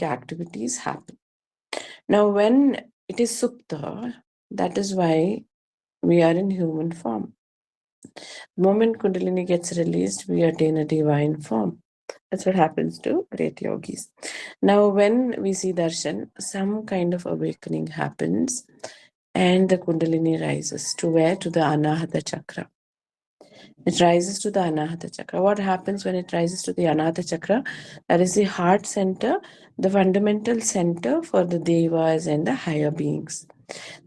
activities happen. Now, when it is Supta, that is why we are in human form. The moment Kundalini gets released, we attain a divine form. That's what happens to great yogis. Now, when we see darshan, some kind of awakening happens and the Kundalini rises to where? To the Anahata chakra. It rises to the Anahata chakra. What happens when it rises to the Anahata chakra? That is the heart center, the fundamental center for the devas and the higher beings.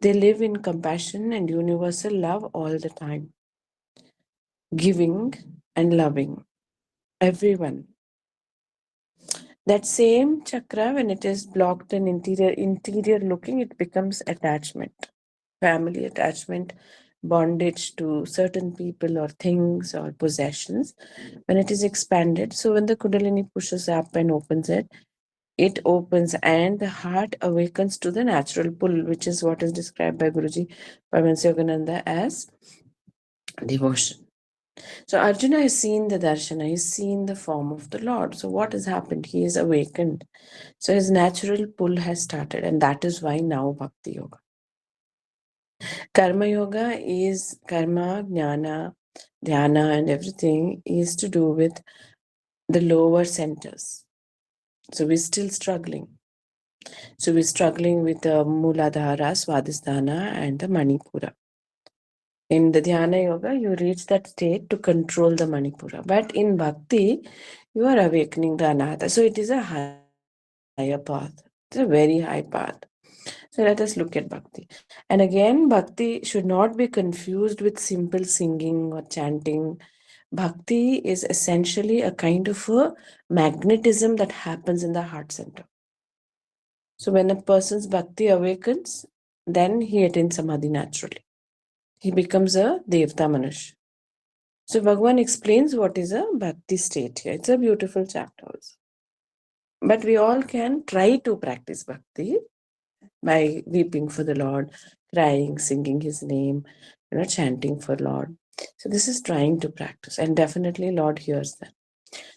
They live in compassion and universal love all the time, giving and loving everyone. That same chakra, when it is blocked and interior looking, it becomes attachment, family attachment, bondage to certain people or things or possessions. When it is expanded, so when the Kundalini pushes up and opens it, it opens and the heart awakens to the natural pull, which is what is described by Guruji Paramahansa Yogananda as devotion. So Arjuna has seen the darshana, he's seen the form of the Lord. So what has happened? He is awakened. So his natural pull has started, and that is why now Bhakti Yoga. Karma Yoga is karma, jnana, dhyana, and everything is to do with the lower centers. So we're still struggling. So we're struggling with the Muladhara, Swadhisthana, and the Manipura. In the Dhyana Yoga, you reach that state to control the Manipura. But in Bhakti, you are awakening the Anahata. So it is a higher path. It's a very high path. So let us look at Bhakti. And again, Bhakti should not be confused with simple singing or chanting. Bhakti is essentially a kind of a magnetism that happens in the heart center. So when a person's Bhakti awakens, then he attains Samadhi naturally. He becomes a Devta Manush. So Bhagwan explains what is a Bhakti state here. It's a beautiful chapter also. But we all can try to practice Bhakti by weeping for the Lord, crying, singing his name, chanting for Lord. So this is trying to practice, and definitely Lord hears that.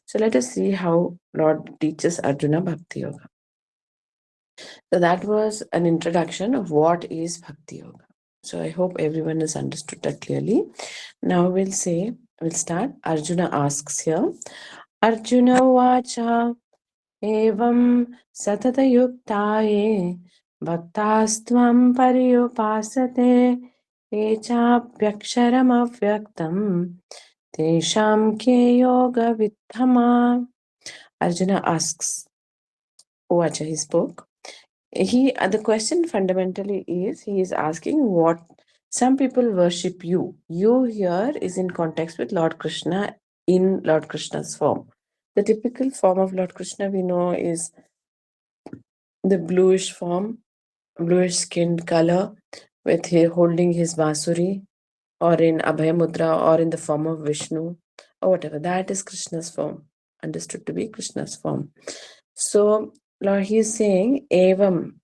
So let us see how Lord teaches Arjuna Bhakti Yoga. So that was an introduction of what is Bhakti Yoga. So I hope everyone has understood that clearly. Now we'll start. Arjuna asks here. Arjuna Vacha Evam Satatayuktaye Bhaktastvam Paryupasate Echapyaksharam Avyaktam Tesham Ke Yoga Vittama. Arjuna asks. Vacha, he spoke. The question fundamentally is, he is asking what some people worship you. You here is in context with Lord Krishna in Lord Krishna's form. The typical form of Lord Krishna we know is the bluish form, bluish skinned color, with holding his basuri, or in Abhaya Mudra, or in the form of Vishnu, or whatever. That is Krishna's form, understood to be Krishna's form. So Lord, he is saying, Evam,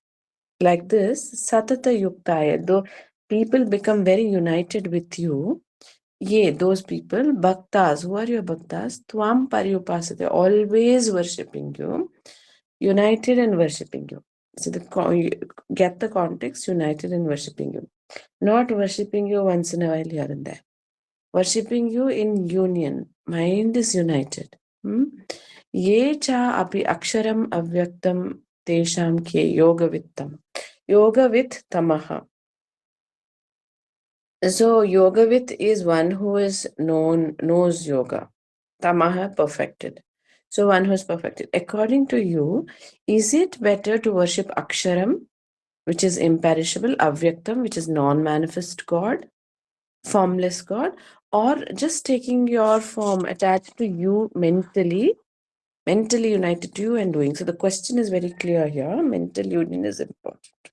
like this, Satata Yuktaya, though people become very united with you, those people, bhaktas, who are your bhaktas? Tvam Paryupasate, always worshipping you, united and worshipping you. So get the context, united and worshipping you. Not worshipping you once in a while here and there. Worshipping you in union. Mind is united. Ye cha api aksharam avyaktam tesham ke yoga vittam. Yoga with tamaha. So Yogavit is one who is knows yoga. Tamaha perfected. So one who is perfected. According to you, is it better to worship Aksharam, which is imperishable, Avyaktam, which is non-manifest God, formless God, or just taking your form attached to you mentally united to you and doing? So the question is very clear here. Mental union is important.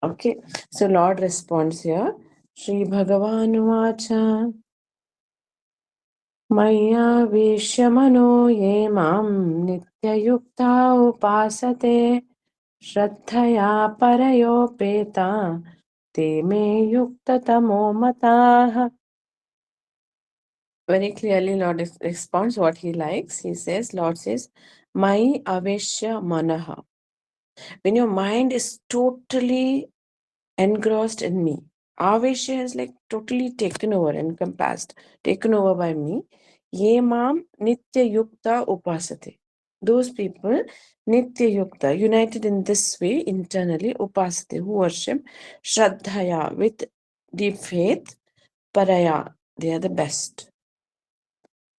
Okay, so Lord responds here. Shri Bhagavan Vacha Maya Vishamano Ye Mam Nityayukta Upasate Shraddhaya Parayopeta Te Me Yukta Tamo Mataha. Very clearly, Lord responds what he likes. He says, Lord says, Mai aveshya manaha. When your mind is totally engrossed in me, aveshya is like totally taken over, encompassed, taken over by me. Ye mam nitya yukta upasate. Those people, nitya yukta, united in this way internally, upasate, who worship shraddhaya, with deep faith, paraya, they are the best.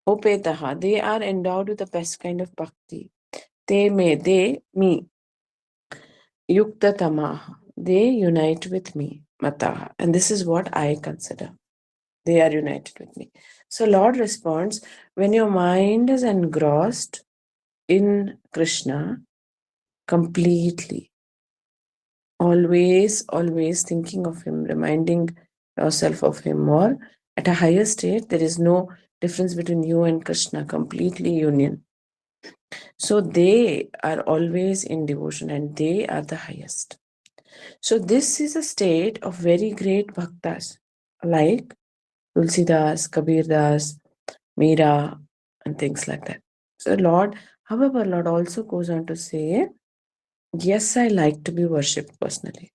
Upetaha, they are endowed with the best kind of bhakti. They, me, yukta tamaha, they unite with me, mataha. And this is what I consider. They are united with me. So Lord responds, when your mind is engrossed in Krishna completely, always thinking of him, reminding yourself of him more, at a higher state, there is no difference between you and Krishna, completely union. So they are always in devotion and they are the highest. So this is a state of very great bhaktas like Tulsidas, Kabirdas, Meera, and things like that. So however, Lord also goes on to say, yes, I like to be worshipped personally.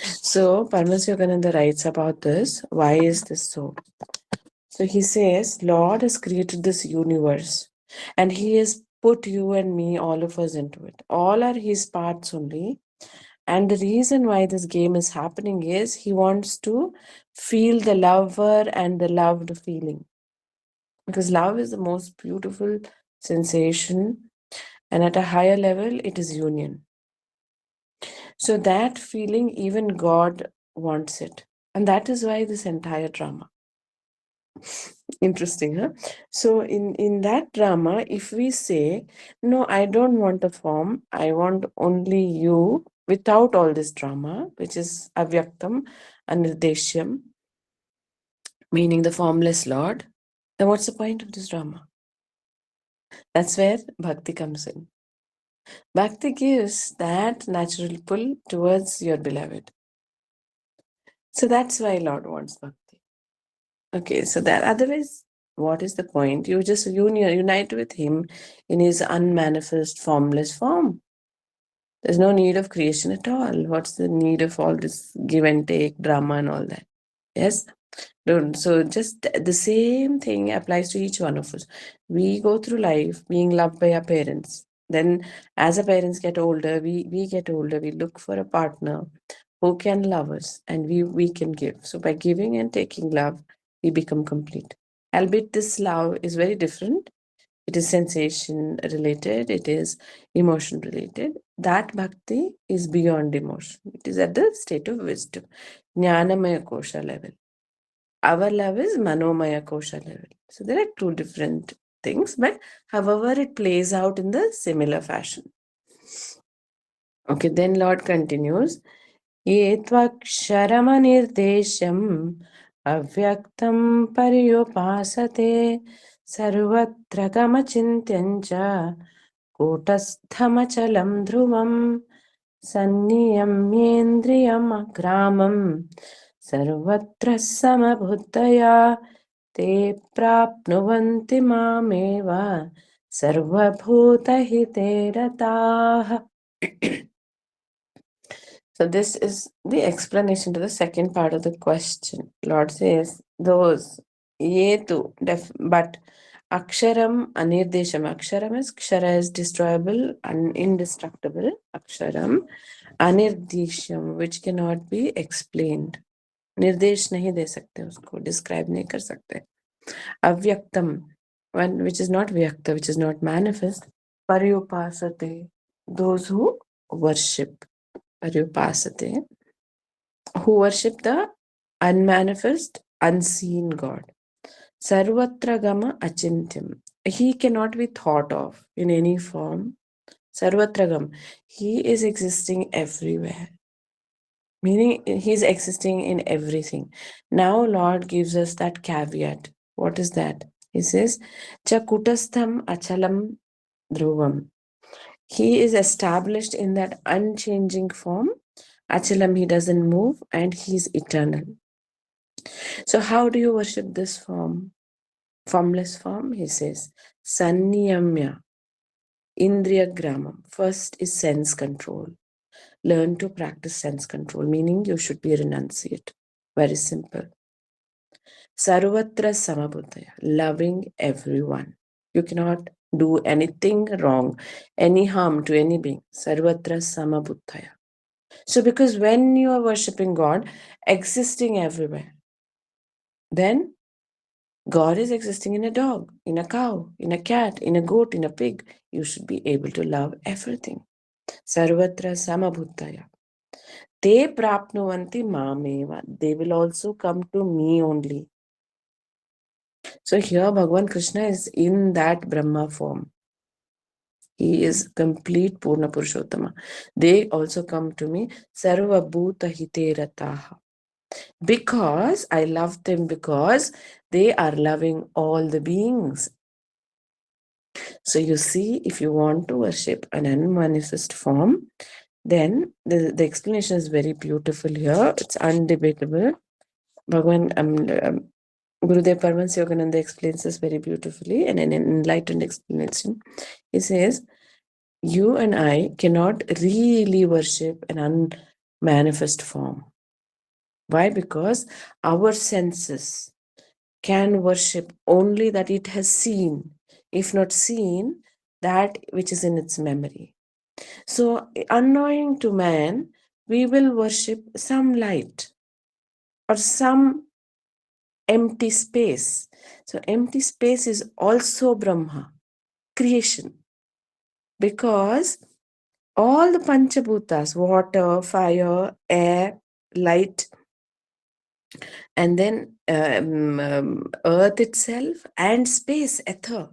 So Parmas Yogananda writes about this. Why is this so? So he says, Lord has created this universe and he has put you and me, all of us into it. All are his parts only. And the reason why this game is happening is he wants to feel the lover and the loved feeling. Because love is the most beautiful sensation. And at a higher level, it is union. So that feeling, even God wants it. And that is why this entire drama. Interesting, huh? So in that drama, if we say, no, I don't want a form, I want only you without all this drama, which is avyaktam, anirdeshyam, meaning the formless Lord, then what's the point of this drama? That's where bhakti comes in. Bhakti gives that natural pull towards your beloved. So that's why Lord wants bhakti. Okay, so that otherwise, what is the point? You just unite with him in his unmanifest, formless form. There's no need of creation at all. What's the need of all this give and take, drama, and all that? Yes? So just the same thing applies to each one of us. We go through life being loved by our parents. Then, as our parents get older, we get older. We look for a partner who can love us, and we can give. So by giving and taking love, we become complete. Albeit this love is very different. It is sensation related. It is emotion related. That bhakti is beyond emotion. It is at the state of wisdom, jnanamaya kosha level. Our love is manomaya kosha level. So there are two different things, but however, it plays out in the similar fashion. Okay, then Lord continues, ye tvaksharamanirtesham avyaktam paryupasate sarvatra gamachintyancha kutasthamachalam dhruvam sanniyamyendriyamagramam sarvatra samabhuddhaya te prapnuvanti mameva sarvabhutahite rataah. So this is the explanation to the second part of the question. Lord says, those, yetu, but aksharam anirdesham. Aksharam is, kshara is destroyable and indestructible. Aksharam anirdesham, which cannot be explained. निर्देश नहीं दे सकते उसको, describe नहीं कर सकते. Avyaktam, one which is not vyakta, which is not manifest. Paryupasate, those who worship. Paryupasate, who worship the unmanifest, unseen God. Sarvatra gama achintyam. He cannot be thought of in any form. Sarvatra gam. He is existing everywhere. Meaning he's existing in everything. Now Lord gives us that caveat. What is that? He says, Chakutastham achalam dhruvam. He is established in that unchanging form. Achalam, he doesn't move and he's eternal. So how do you worship this form? Formless form, he says, Sanniyamya. Indriya Gramam. First is sense control. Learn to practice sense control, meaning you should be a renunciate. Very simple. Sarvatra Samabuddhaya, loving everyone. You cannot do anything wrong, any harm to any being. Sarvatra Samabuddhaya. So, because when you are worshipping God, existing everywhere, then God is existing in a dog, in a cow, in a cat, in a goat, in a pig. You should be able to love everything. Sarvatra Samabhutaya. Te prapnuvanti mameva. They will also come to me only. So here Bhagavan Krishna is in that Brahma form. He is complete Purna Purushottama. They also come to me. Sarva Bhuta Hite Rataha. Because I love them, because they are loving all the beings. So you see, if you want to worship an unmanifest form, then the explanation is very beautiful here. It's undebatable. Bhagavan Gurudev Paramahansa Yogananda explains this very beautifully, and in an enlightened explanation, he says, you and I cannot really worship an unmanifest form. Why? Because our senses can worship only that it has seen. If not seen, that which is in its memory. So, unknowing to man, we will worship some light or some empty space. So, empty space is also Brahma, creation. Because all the Panchabhutas, water, fire, air, light, and then earth itself and space, ether,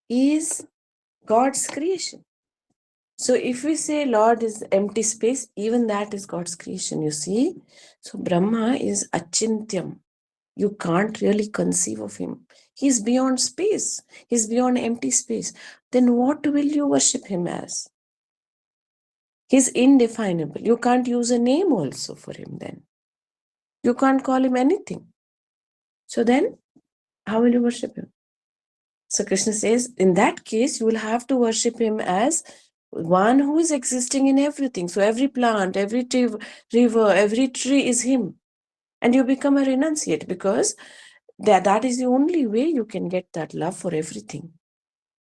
is God's creation. So if we say Lord is empty space, even that is God's creation, you see. So Brahma is Achintyam. You can't really conceive of him. He's beyond space. He's beyond empty space. Then what will you worship him as? He's indefinable. You can't use a name also for him then. You can't call him anything. So then, how will you worship him? So Krishna says, in that case, you will have to worship him as one who is existing in everything. So every plant, every river, every tree is him. And you become a renunciate, because that is the only way you can get that love for everything.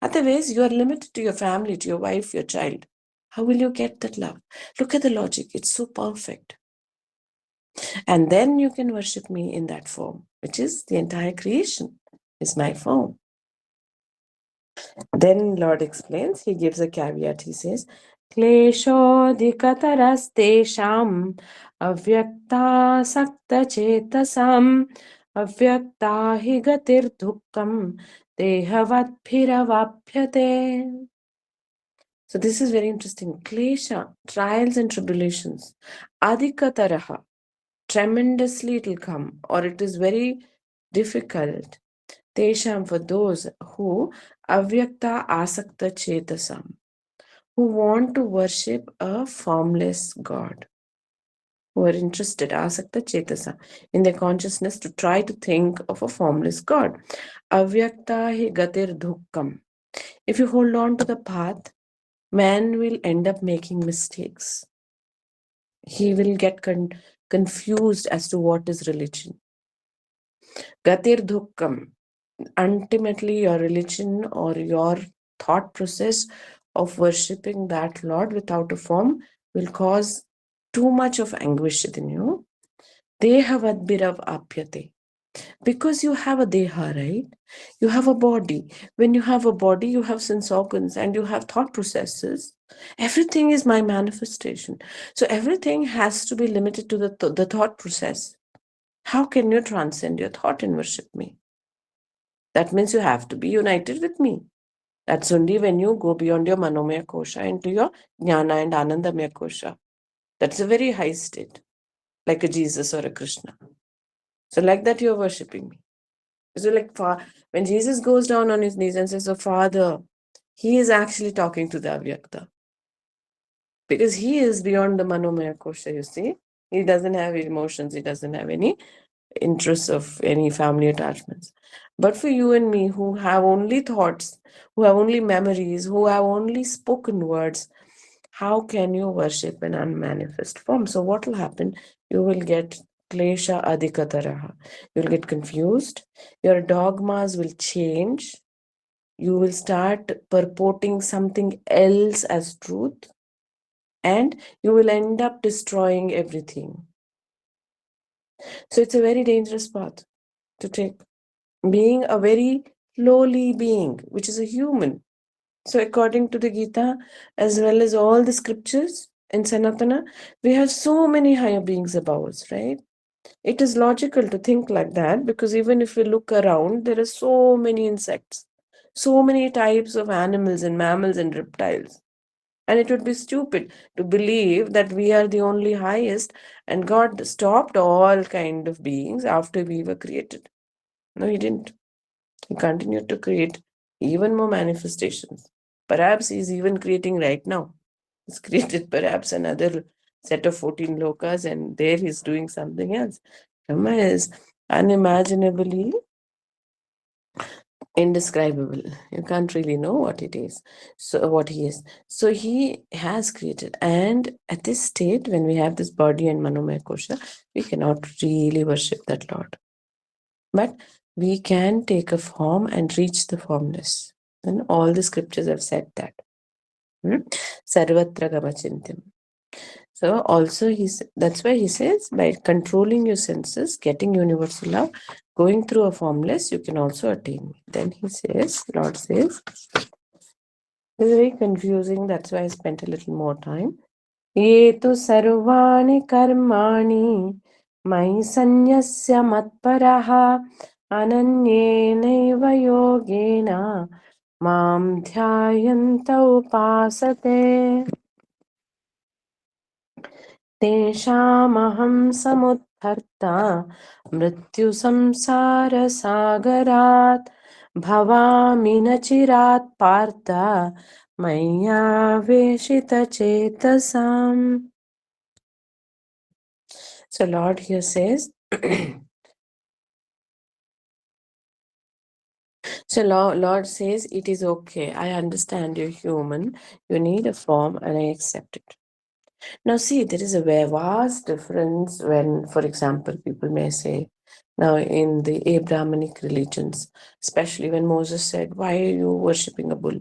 Otherwise, you are limited to your family, to your wife, your child. How will you get that love? Look at the logic. It's so perfect. And then you can worship me in that form, which is the entire creation is my form. Then Lord explains, he gives a caveat. He says, Kleshodikatarastesham avyakta sakta chetasam avyakta hi gatir dukkam dehavat phiravapyate. So this is very interesting. Klesha, trials and tribulations. Adhikataraha, tremendously it will come, or it is very difficult. Tesham, for those who avyakta asakta chetasam, who want to worship a formless God, who are interested, asakta chetasa, in their consciousness to try to think of a formless God. Avyakta hi gatir dukkam. If you hold on to the path, man will end up making mistakes. He will get confused as to what is religion. Gatir dukkam. Ultimately, your religion or your thought process of worshipping that Lord without a form will cause too much of anguish within you. Dehavadbirav apyate. Because you have a deha, right? You have a body. When you have a body, you have sense organs and you have thought processes. Everything is my manifestation. So everything has to be limited to the thought process. How can you transcend your thought and worship me? That means you have to be united with me. That's only when you go beyond your manomaya kosha into your jnana and anandamaya kosha. That's a very high state, like a Jesus or a Krishna. So like that, you're worshipping me. So like when Jesus goes down on his knees and says, "Oh Father," he is actually talking to the Avyakta. Because he is beyond the manomaya kosha, you see. He doesn't have emotions. He doesn't have any interests of any family attachments. But for you and me, who have only thoughts, who have only memories, who have only spoken words, how can you worship an unmanifest form? So what will happen? You will get klesha adhikataraha. You'll get confused. Your dogmas will change. You will start purporting something else as truth, and you will end up destroying everything. So it's a very dangerous path to take. Being a very lowly being, which is a human. So, according to the Gita, as well as all the scriptures in Sanatana, we have so many higher beings above us, right? It is logical to think like that because even if we look around, there are so many insects, so many types of animals and mammals and reptiles. And it would be stupid to believe that we are the only highest and God stopped all kind of beings after we were created. No, He didn't. He continued to create even more manifestations. Perhaps He's even creating right now. He's created perhaps another set of 14 lokas, and there He's doing something else. Brahma is unimaginably indescribable. You can't really know what it is. So what He is. So He has created. And at this state, when we have this body and manomaya kosha, we cannot really worship that Lord. But we can take a form and reach the formless. And all the scriptures have said that. Sarvatra gamachintim. So also that's why he says by controlling your senses, getting universal love, going through a formless, you can also attain me. Then he says, Lord says, it's very confusing. That's why I spent a little more time. Ye tu sarvani karmani mai sanyasya matparaha ananyenaiva yogena mam dhyayanta upasate तेषामहं समुद्धर्ता मृत्युसंसारसागरात् भवामि न चिरात् Partha मय्यावेशितचेतसाम्. So Lord here says, so Lord says, it is okay. I understand you're human. You need a form and I accept it. Now see, there is a vast difference when, for example, people may say, now in the Abrahamic religions, especially when Moses said, why are you worshipping a bull?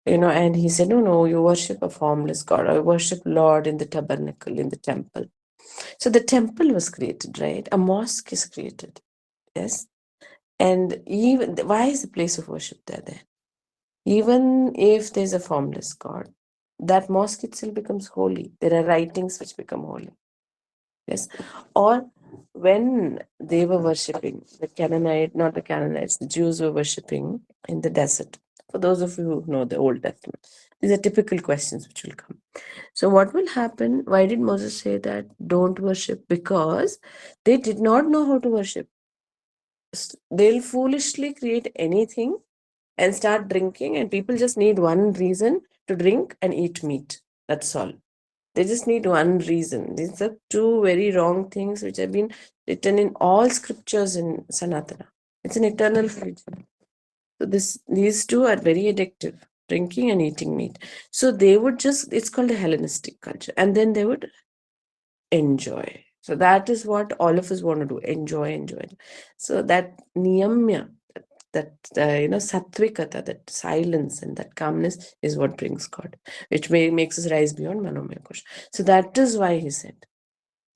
And he said, no, you worship a formless God. I worship Lord in the tabernacle, in the temple. So the temple was created, right? A mosque is created. Yes. And even why is the place of worship there? Even if there's a formless God, that mosque itself becomes holy. There are writings which become holy. Yes. Or when they were worshipping, not the Canaanites, the Jews were worshipping in the desert. For those of you who know the Old Testament, these are typical questions which will come. So, what will happen? Why did Moses say that? Don't worship? Because they did not know how to worship. They'll foolishly create anything and start drinking, and people just need one reason to drink and eat meat. That's all. They just need one reason. These are two very wrong things which have been written in all scriptures in Sanatana. It's an eternal religion. So these two are very addictive, drinking and eating meat. So they would it's called a Hellenistic culture. And then they would enjoy. So that is what all of us want to do. Enjoy. So that niyamya, that sattvikata, that silence and that calmness is what brings God, which makes us rise beyond manomaya kosha. So that is why he said,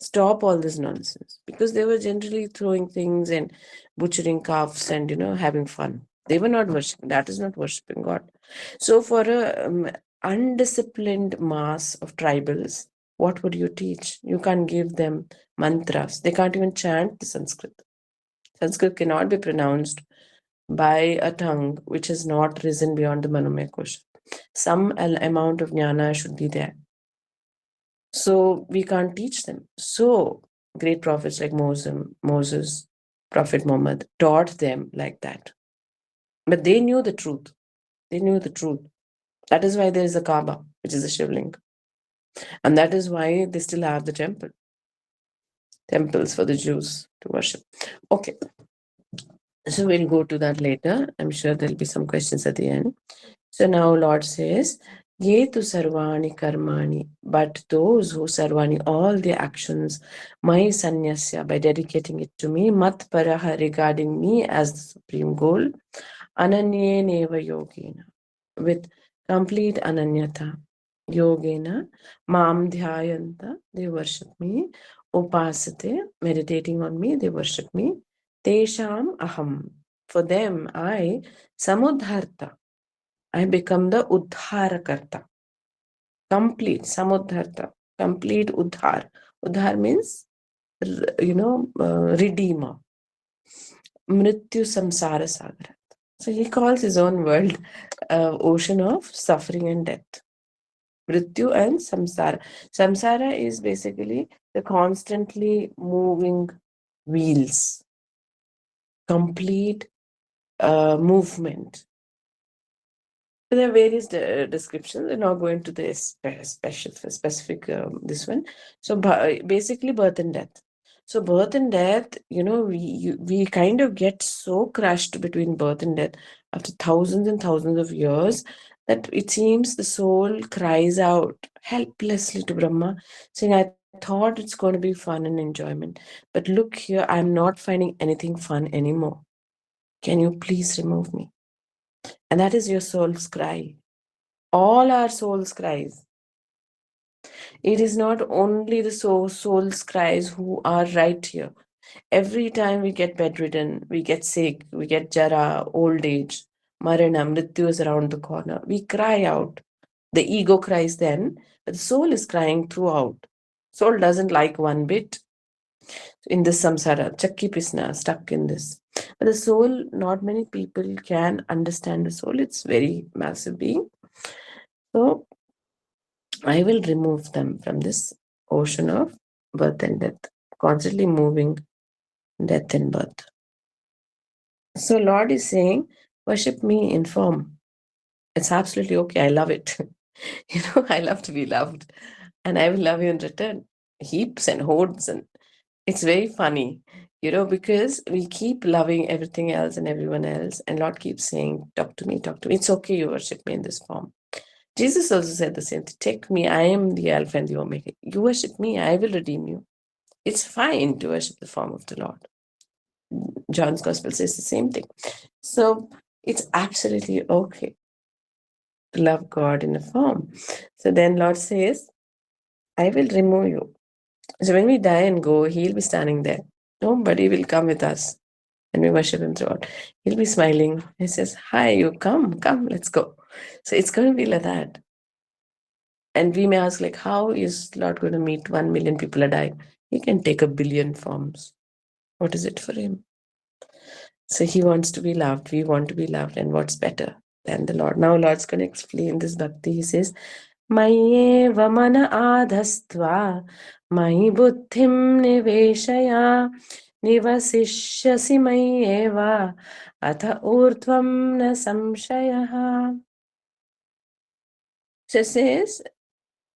stop all this nonsense, because they were generally throwing things and butchering calves and having fun. They were not worshiping. That is not worshiping God. So for a undisciplined mass of tribals, what would you teach? You can't give them mantras. They can't even chant the Sanskrit. Sanskrit cannot be pronounced by a tongue which has not risen beyond the manomaya kosha. Some amount of jnana should be there. So we can't teach them. So great prophets like Moses, Prophet Muhammad taught them like that. But they knew the truth. They knew the truth. That is why there is a Kaaba, which is a Shivling. And that is why they still have the temple. temples for the Jews to worship. Okay. So we'll go to that later. I'm sure there'll be some questions at the end. So now Lord says, Ye tu sarvani karmani, but those who sarvani, all the actions, my sanyasya, by dedicating it to me, mat paraha, regarding me as the supreme goal, ananye neva yogena, with complete ananyata, yogena, mam dhyayanta, they worship me, upasate, meditating on me, they worship me, tesham aham, for them I, samudharta, I become the Uddharakarta. Complete Samudharta. Complete Uddhar. Uddhar means, redeemer. Mrityu Samsara Sagara. So he calls his own world ocean of suffering and death. Mrityu and Samsara. Samsara is basically the constantly moving wheels. Complete movement. There are various descriptions. We're not going to the specific this one. So basically, birth and death. So birth and death, we kind of get so crushed between birth and death after thousands and thousands of years that it seems the soul cries out helplessly to Brahma, saying, "I thought it's going to be fun and enjoyment, but look here, I'm not finding anything fun anymore. Can you please remove me?" And that is your soul's cry. All our souls' cries. It is not only the soul's cries who are right here. Every time we get bedridden, we get sick, we get jara, old age, marana, mrityu is around the corner. We cry out. The ego cries then, but the soul is crying throughout. Soul doesn't like one bit in this samsara, chakki pisna, stuck in this. But the soul, not many people can understand the soul. It's very massive being. So I will remove them from this ocean of birth and death, constantly moving death and birth. So Lord is saying, worship me in form. It's absolutely okay. I love it. I love to be loved. And I will love you in return. Heaps and hordes. And it's very funny, because we keep loving everything else and everyone else. And Lord keeps saying, talk to me, talk to me. It's okay you worship me in this form. Jesus also said the same thing. Take me, I am the Alpha and the Omega. You worship me, I will redeem you. It's fine to worship the form of the Lord. John's Gospel says the same thing. So it's absolutely okay to love God in a form. So then Lord says, I will remove you. So when we die and go, He'll be standing there. Nobody will come with us. And we worship Him throughout. He'll be smiling. He says, hi, you come, let's go. So it's going to be like that. And we may ask, like, how is Lord going to meet 1 million people a day? He can take 1 billion forms. What is it for Him? So He wants to be loved. We want to be loved. And what's better than the Lord? Now Lord's going to explain this bhakti. He says, Maye vamana adhastva, mayi buddhim niveshaya, nivasishyasi mayeva, atha urdhvam na samshayaha. So it says,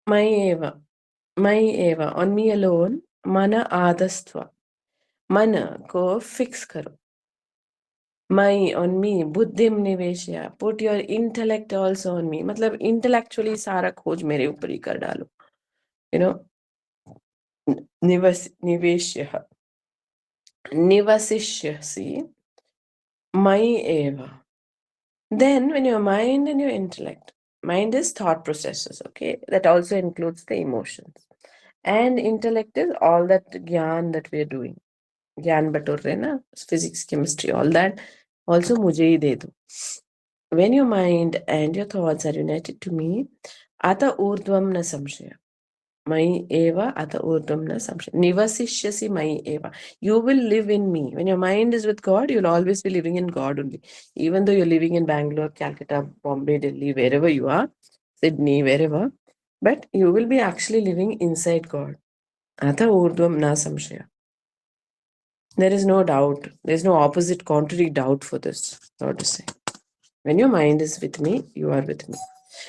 Mayeva, on me alone, mana adastva. Mana ko fix karo. On me, buddhim niveshya. Put your intellect also on me. Matlab intellectually सारा खोज मेरे ऊपर ही कर डालो. Niveshya. Nivasishyasi. Mai eva. Then when your mind and your intellect, mind is thought processes, okay? That also includes the emotions. And intellect is all that gyan that we are doing. Gyan bator rahe na, physics, chemistry, all that. Also mujhe hi de do. When your mind and your thoughts are united to me, ata urdhvam na samshaya. Mai eva ata urdhvam na samshaya. Nivasishyasi mai eva. You will live in me. When your mind is with God, you'll always be living in God only. Even though you're living in Bangalore, Calcutta, Bombay, Delhi, wherever you are, Sydney, wherever, but you will be actually living inside God. Atha urdhvam na samshaya. There is no doubt. There's no opposite, contrary doubt for this, so to say. When your mind is with me, you are with me.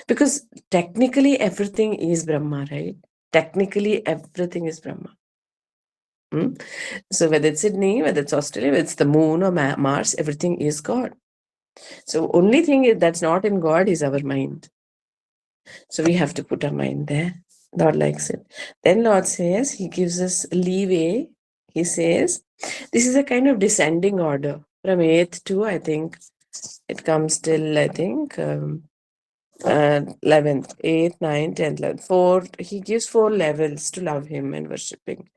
Because technically everything is Brahma, right? Technically everything is Brahma. So whether it's Sydney, whether it's Australia, whether it's the moon or Mars, everything is God. So only thing that's not in God is our mind. So we have to put our mind there. Lord likes it. Then Lord says, He gives us leeway. He says, this is a kind of descending order. From 8th to, I think, it comes till, I think, 11th, 8th, 9th, 10th, 11th. 4, He gives 4 levels to love Him and worshipping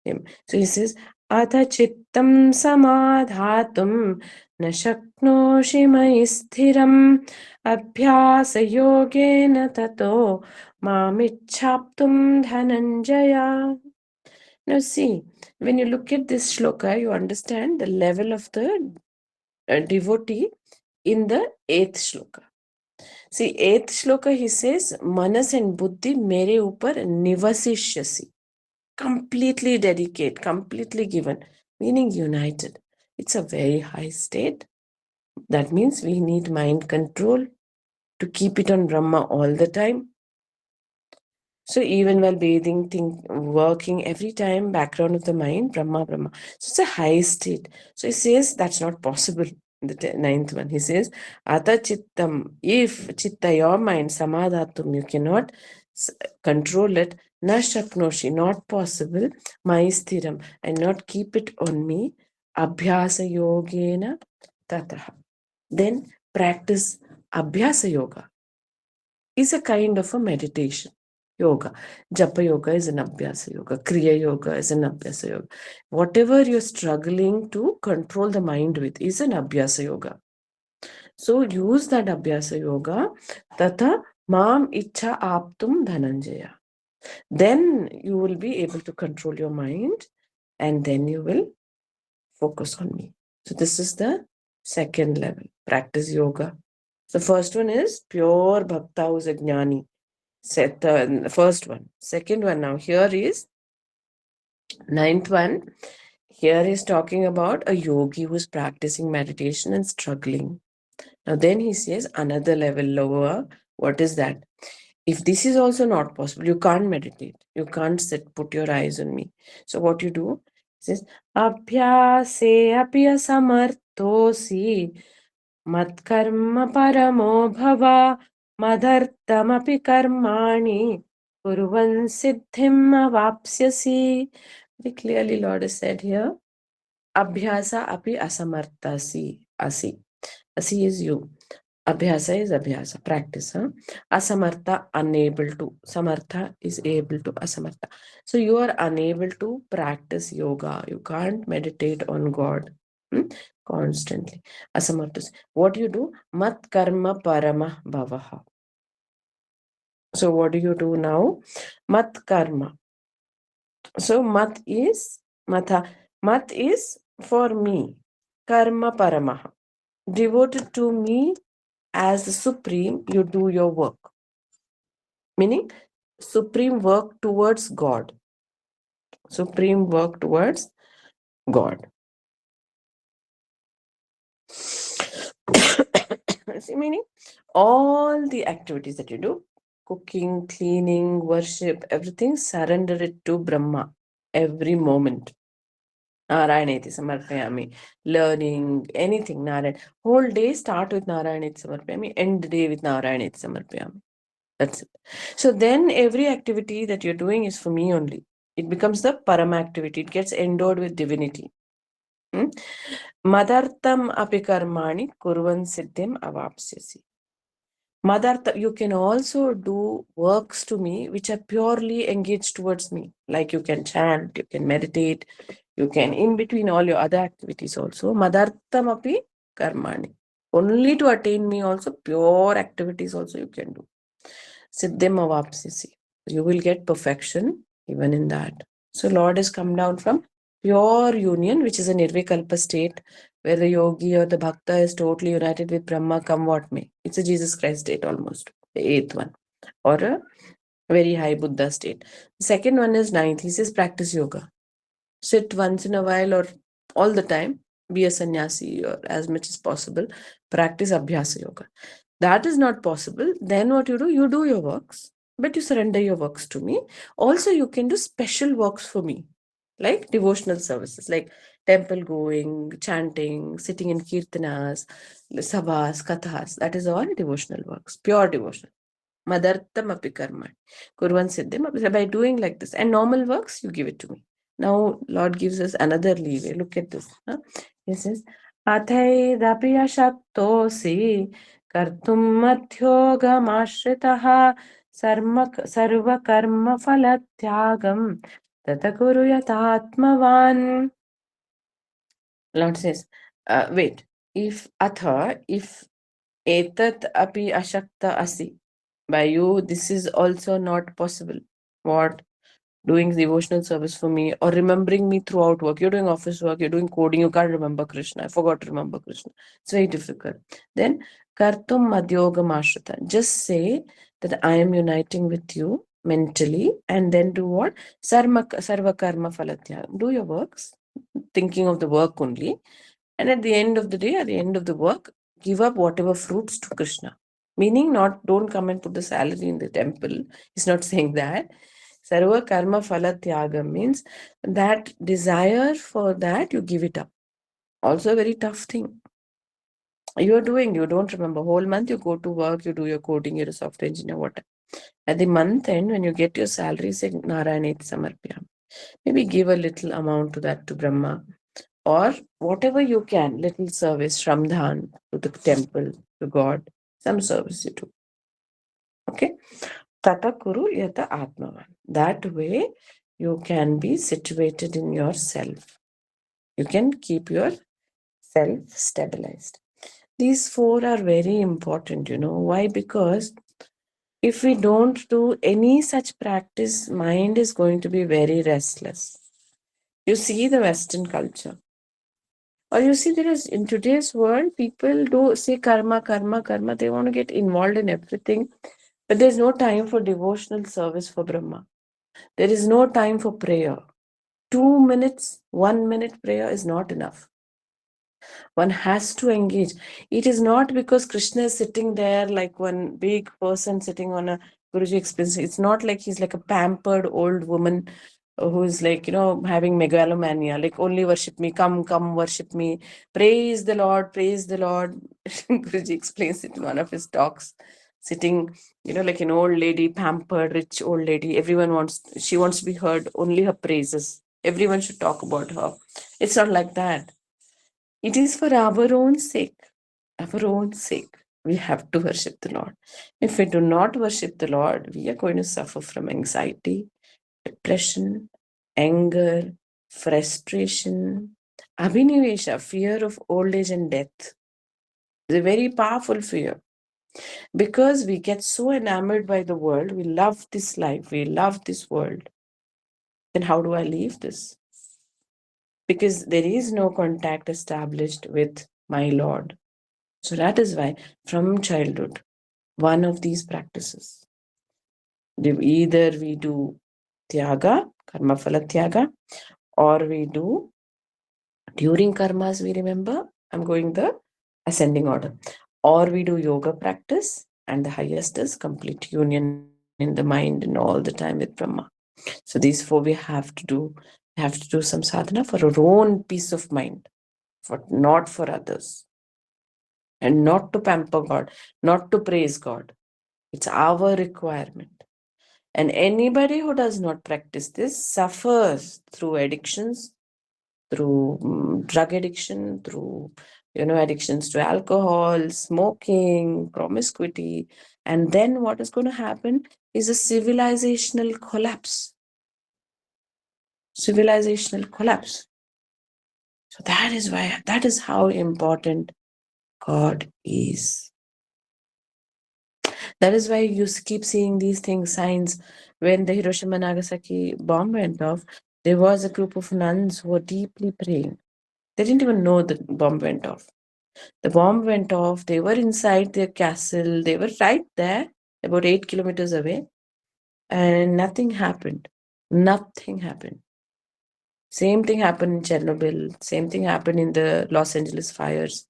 Him. So He says, Atha chittam samadhatum na shaknoshi mai sthiram abhyasa yogena tato mamichhaptum dhananjaya. Now see, when you look at this shloka, you understand the level of the devotee in the 8th shloka. See, 8th shloka, he says, Manas and Buddhi mere upar nivasishyasi. Completely dedicate, completely given, meaning united. It's a very high state. That means we need mind control to keep it on Brahma all the time. So even while bathing, working, every time, background of the mind, Brahma, Brahma. So it's a high state. So he says that's not possible. In the 9th one, he says, Ata chittam, if chitta, your mind, samadhatum, you cannot control it, na shaknoshi, not possible, maisthiram, and not keep it on me, abhyasa yogena tataha. Then practice abhyasa yoga is a kind of a meditation. Yoga. Japa yoga is an abhyasa yoga. Kriya yoga is an abhyasa yoga. Whatever you're struggling to control the mind with is an abhyasa yoga. So use that abhyasa yoga. Tata mam icha aptum dhananjaya. Then you will be able to control your mind and then you will focus on me. So this is the second level. Practice yoga. The first one is pure bhakta who's a jnani. First one. Second one now. Here is 9th one. Here is talking about a yogi who is practicing meditation and struggling. Now then he says another level lower. What is that? If this is also not possible, you can't meditate. You can't sit, put your eyes on me. So what you do? He says, Abhyase apya samarthosi matkarma paramo bhava madhartamapi karmani kurvan siddhim avapsyasi. Very clearly Lord has said here, Abhyasa api asamartasi. Asi is you. Abhyasa is abhyasa, practice. Asamartha, unable to. Samartha is able to. Asamartha. So you are unable to practice yoga. You can't meditate on God constantly. Asamartha. What do you do? Mat karma parama bhavaha. So what do you do now? Mat karma. So mat is for me. Karma paramaha. Devoted to me as the supreme, you do your work. Meaning, supreme work towards God. Supreme work towards God. See, meaning, all the activities that you do, cooking, cleaning, worship, everything, surrender it to Brahma every moment. Narayaneti Samarpayami. Learning, anything, Narayan. Whole day start with Narayaneti Samarpayami, end the day with Narayaneti Samarpayami. That's it. So then every activity that you're doing is for me only. It becomes the parama activity. It gets endowed with divinity. Madartam apikarmani kurvan siddhim avapsyasi. Madarta, you can also do works to me which are purely engaged towards me. Like you can chant, you can meditate, you can, in between all your other activities also. Madartam api karmani. Only to attain me also, pure activities also you can do. Siddhim avapsisi. You will get perfection even in that. So Lord has come down from pure union, which is a nirvikalpa state, where the yogi or the bhakta is totally united with Brahma, come what may. It's a Jesus Christ state almost, the 8th one, or a very high Buddha state. The second one is 9th. He says practice yoga. Sit once in a while or all the time. Be a sannyasi or as much as possible. Practice abhyasa yoga. That is not possible. Then what you do? You do your works, but you surrender your works to me. Also, you can do special works for me. like devotional services, like temple going, chanting, sitting in kirtanas, sabhas, kathas. That is all devotional works, pure devotional. Madartam api karma. Kurvan siddhim. By doing like this. And normal works, you give it to me. Now, Lord gives us another leeway. Look at this. Huh? He says, Athaidapi ashaktosi kartum madhyogamashritah sarva karma phalatyagam tata kuruyatatmavan. Lord says, wait, if etat api ashakta asi, by you, this is also not possible. What? Doing devotional service for me or remembering me throughout work. You're doing office work, you're doing coding, you can't remember Krishna. I forgot to remember Krishna. It's very difficult. Then, kartum madhyogam ashrita. Just say that I am uniting with you mentally, and then do what? Sarva karma phalatyagam. Do your works, thinking of the work only. And at the end of the day, at the end of the work, give up whatever fruits to Krishna. Meaning, not don't come and put the salary in the temple. He's not saying that. Sarva karma phala tyaga means that desire for that you give it up. Also a very tough thing. You don't remember. Whole month you go to work, you do your coding, you're a software engineer, whatever. At the month end, when you get your salary, say Narayaneti Samarpya. Maybe give a little amount to that to Brahma. Or whatever you can, little service, Shramdhan to the temple, to God, some service you do. Okay? Tata Kuru Yata Atmavan. That way you can be situated in yourself. You can keep yourself stabilized. These four are very important, Why? Because if we don't do any such practice, mind is going to be very restless. You see the Western culture. Or you see, there is in today's world, people do say karma, karma, karma. They want to get involved in everything, but there's no time for devotional service for Brahma. There is no time for prayer. 2 minutes, 1 minute prayer is not enough. One has to engage. It is not because Krishna is sitting there like one big person sitting on a Guruji expense. It's not like he's like a pampered old woman who's like, having megalomania, like only worship me, come, worship me. Praise the Lord, praise the Lord. Guruji explains it in one of his talks. Sitting, like an old lady, pampered, rich old lady. She wants to be heard, only her praises. Everyone should talk about her. It's not like that. It is for our own sake. Our own sake. We have to worship the Lord. If we do not worship the Lord, we are going to suffer from anxiety, depression, anger, frustration, abhinivesha, fear of old age and death. It's a very powerful fear. Because we get so enamored by the world, we love this life, we love this world. Then how do I leave this? Because there is no contact established with my Lord. So that is why from childhood, one of these practices, either we do tyaga, karma phala tyaga, or we do during karmas, we remember, I'm going the ascending order, or we do yoga practice, and the highest is complete union in the mind and all the time with Brahma. So these four we have to do. We have to do some sadhana for our own peace of mind, not for others, and not to pamper God, not to praise God. It's our requirement. And anybody who does not practice this suffers through addictions, through drug addiction, through addictions to alcohol, smoking, promiscuity. And then what is going to happen is a civilizational collapse. Civilizational collapse. So that is how important God is. That is why you keep seeing these things, signs. When the Hiroshima and Nagasaki bomb went off, there was a group of nuns who were deeply praying. They didn't even know the bomb went off. The bomb went off. They were inside their castle. They were right there, about 8 kilometers away. And nothing happened. Nothing happened. Same thing happened in Chernobyl. Same thing happened in the Los Angeles fires.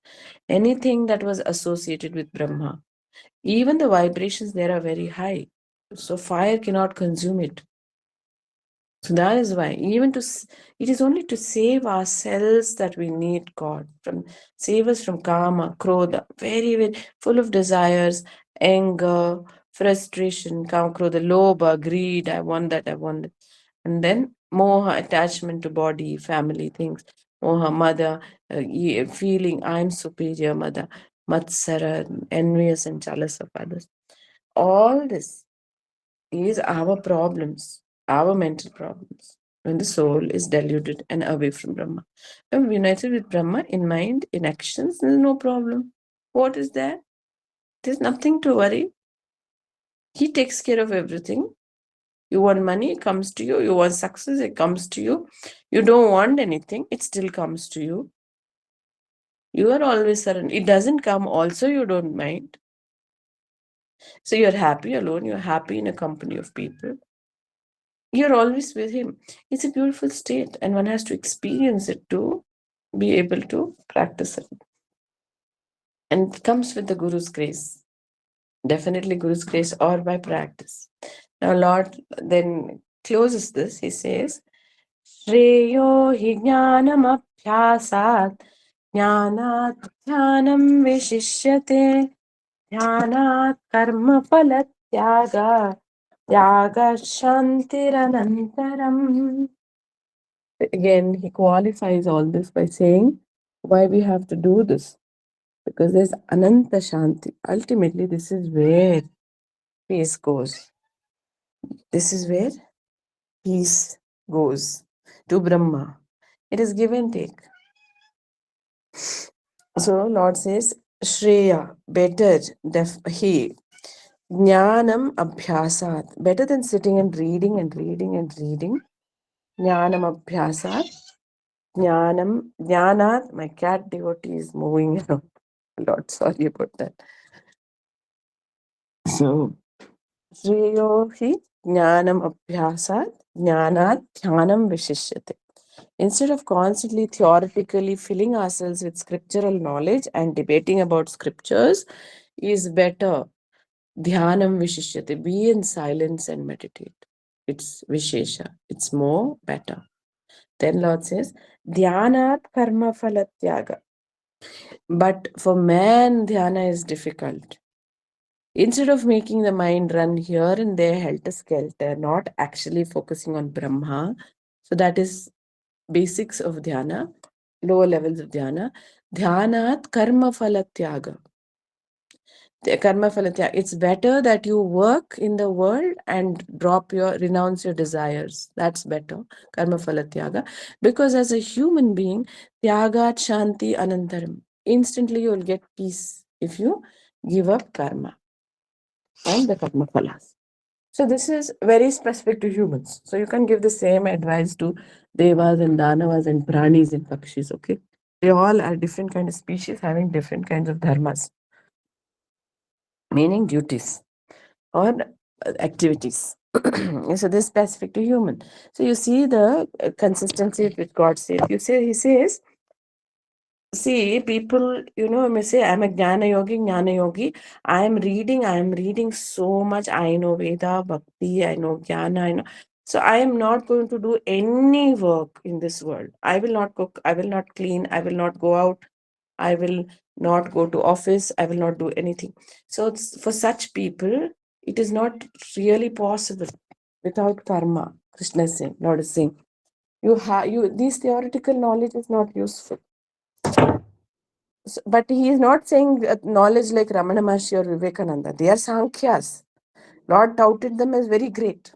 Anything that was associated with Brahma. Even the vibrations there are very high. So fire cannot consume it. So that is why, it is only to save ourselves that we need God. Save us from kama, krodha, very, very full of desires, anger, frustration, kama, krodha, lobha, greed. I want that, I want it. And then moha, attachment to body, family, things. Moha, mother, feeling I'm superior, mother, matsara, envious and jealous of others. All this is our problems, our mental problems, when the soul is deluded and away from Brahma. When united with Brahma in mind, in actions, there's no problem. What is there? There's nothing to worry. He takes care of everything. You want money, it comes to you. You want success, it comes to you. You don't want anything, it still comes to you. You are always surrender. It doesn't come, also, you don't mind. So you're happy alone, you're happy in a company of people. You're always with him. It's a beautiful state, and one has to experience it to be able to practice it. And it comes with the Guru's grace. Definitely Guru's grace or by practice. Now, Lord then closes this. He says, Shreyo hi jnanam abhyasat jnanat jnanam vishishyate jnanat karma phalat tyaga tyaga shantiranantaram. Again, he qualifies all this by saying why we have to do this. Because there's Ananta Shanti. Ultimately, this is where peace goes. This is where peace goes to Brahma. It is give and take. So, Lord says, Shreya, better, he, Jnanam Abhyasat, better than sitting and reading and reading and reading. Jnanam Abhyasat, Jnanat, my cat devotee is moving around. Lord, sorry about that. So, Shreyo hi jnanam abhyasat jnanat dhyanam vishishyate. Instead of constantly theoretically filling ourselves with scriptural knowledge and debating about scriptures, is better dhyanam vishishyate. Be in silence and meditate. It's vishesha. It's more better. Then Lord says, dhyanat karma phalatyaga. But for man, dhyana is difficult. Instead of making the mind run here and there, helter skelter, not actually focusing on Brahma. So that is basics of dhyana, lower levels of dhyana. Dhyanat karma phalatyaga. Karma phalatyaga. It's better that you work in the world and renounce your desires. That's better. Karma phalatyaga. Because as a human being, tyagat shanti anantaram. Instantly you will get peace if you give up karma and the karma phalas. So this is very specific to humans. So you can give the same advice to devas and danavas and pranis and pakshis, okay? They all are different kind of species having different kinds of dharmas, meaning duties or activities. So this is specific to human. So you see the consistency with God says. He says, see, people, may say, I'm a Jnana Yogi. I am reading so much. I know Veda, Bhakti, I know Jnana, I know. So I am not going to do any work in this world. I will not cook, I will not clean, I will not go out, I will not go to office, I will not do anything. So for such people, it is not really possible without karma. Krishna is saying, Lord is saying, this theoretical knowledge is not useful. But he is not saying knowledge like Ramana Maharshi or Vivekananda. They are Sankhyas. Lord touted them as very great.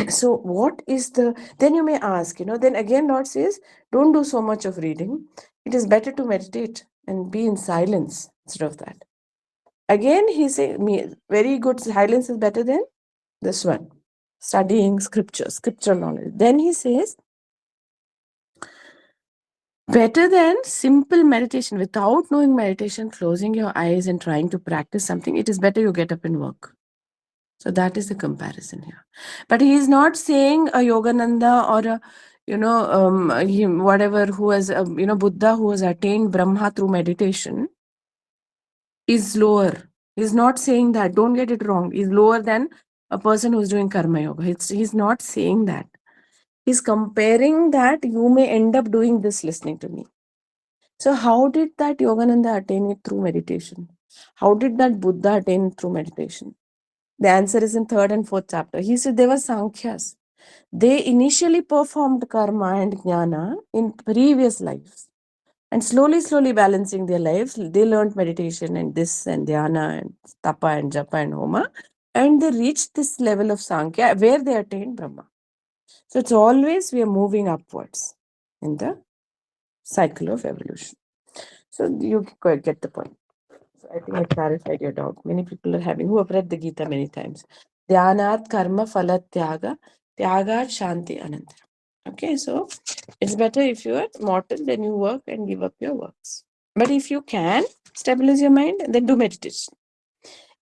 So what is then you may ask, then again Lord says, don't do so much of reading. It is better to meditate and be in silence instead of that. Again, he says, very good silence is better than this one. Studying scriptural knowledge. Then he says, better than simple meditation without knowing meditation, closing your eyes and trying to practice something. It is better you get up and work. So that is the comparison here. But he is not saying a Yogananda or whatever who has, Buddha who has attained Brahma through meditation is lower. He's not saying that. Don't get it wrong. He's lower than a person who's doing karma yoga. He's not saying that. He's comparing that you may end up doing this listening to me. So, how did that Yogananda attain it through meditation? How did that Buddha attain it through meditation? The answer is in third and fourth chapter. He said they were Sankhyas. They initially performed karma and jnana in previous lives. And slowly, slowly balancing their lives, they learned meditation and this and dhyana and tapa and japa and homa. And they reached this level of Sankhya where they attained Brahma. So it's always we are moving upwards in the cycle of evolution. So you get the point. So I think I clarified your doubt. Many people are having, who have read the Gita many times. Dhyanat karma phalat tyaga, tyagat shanti anantara. Okay, so it's better if you are mortal, then you work and give up your works. But if you can stabilize your mind, then do meditation.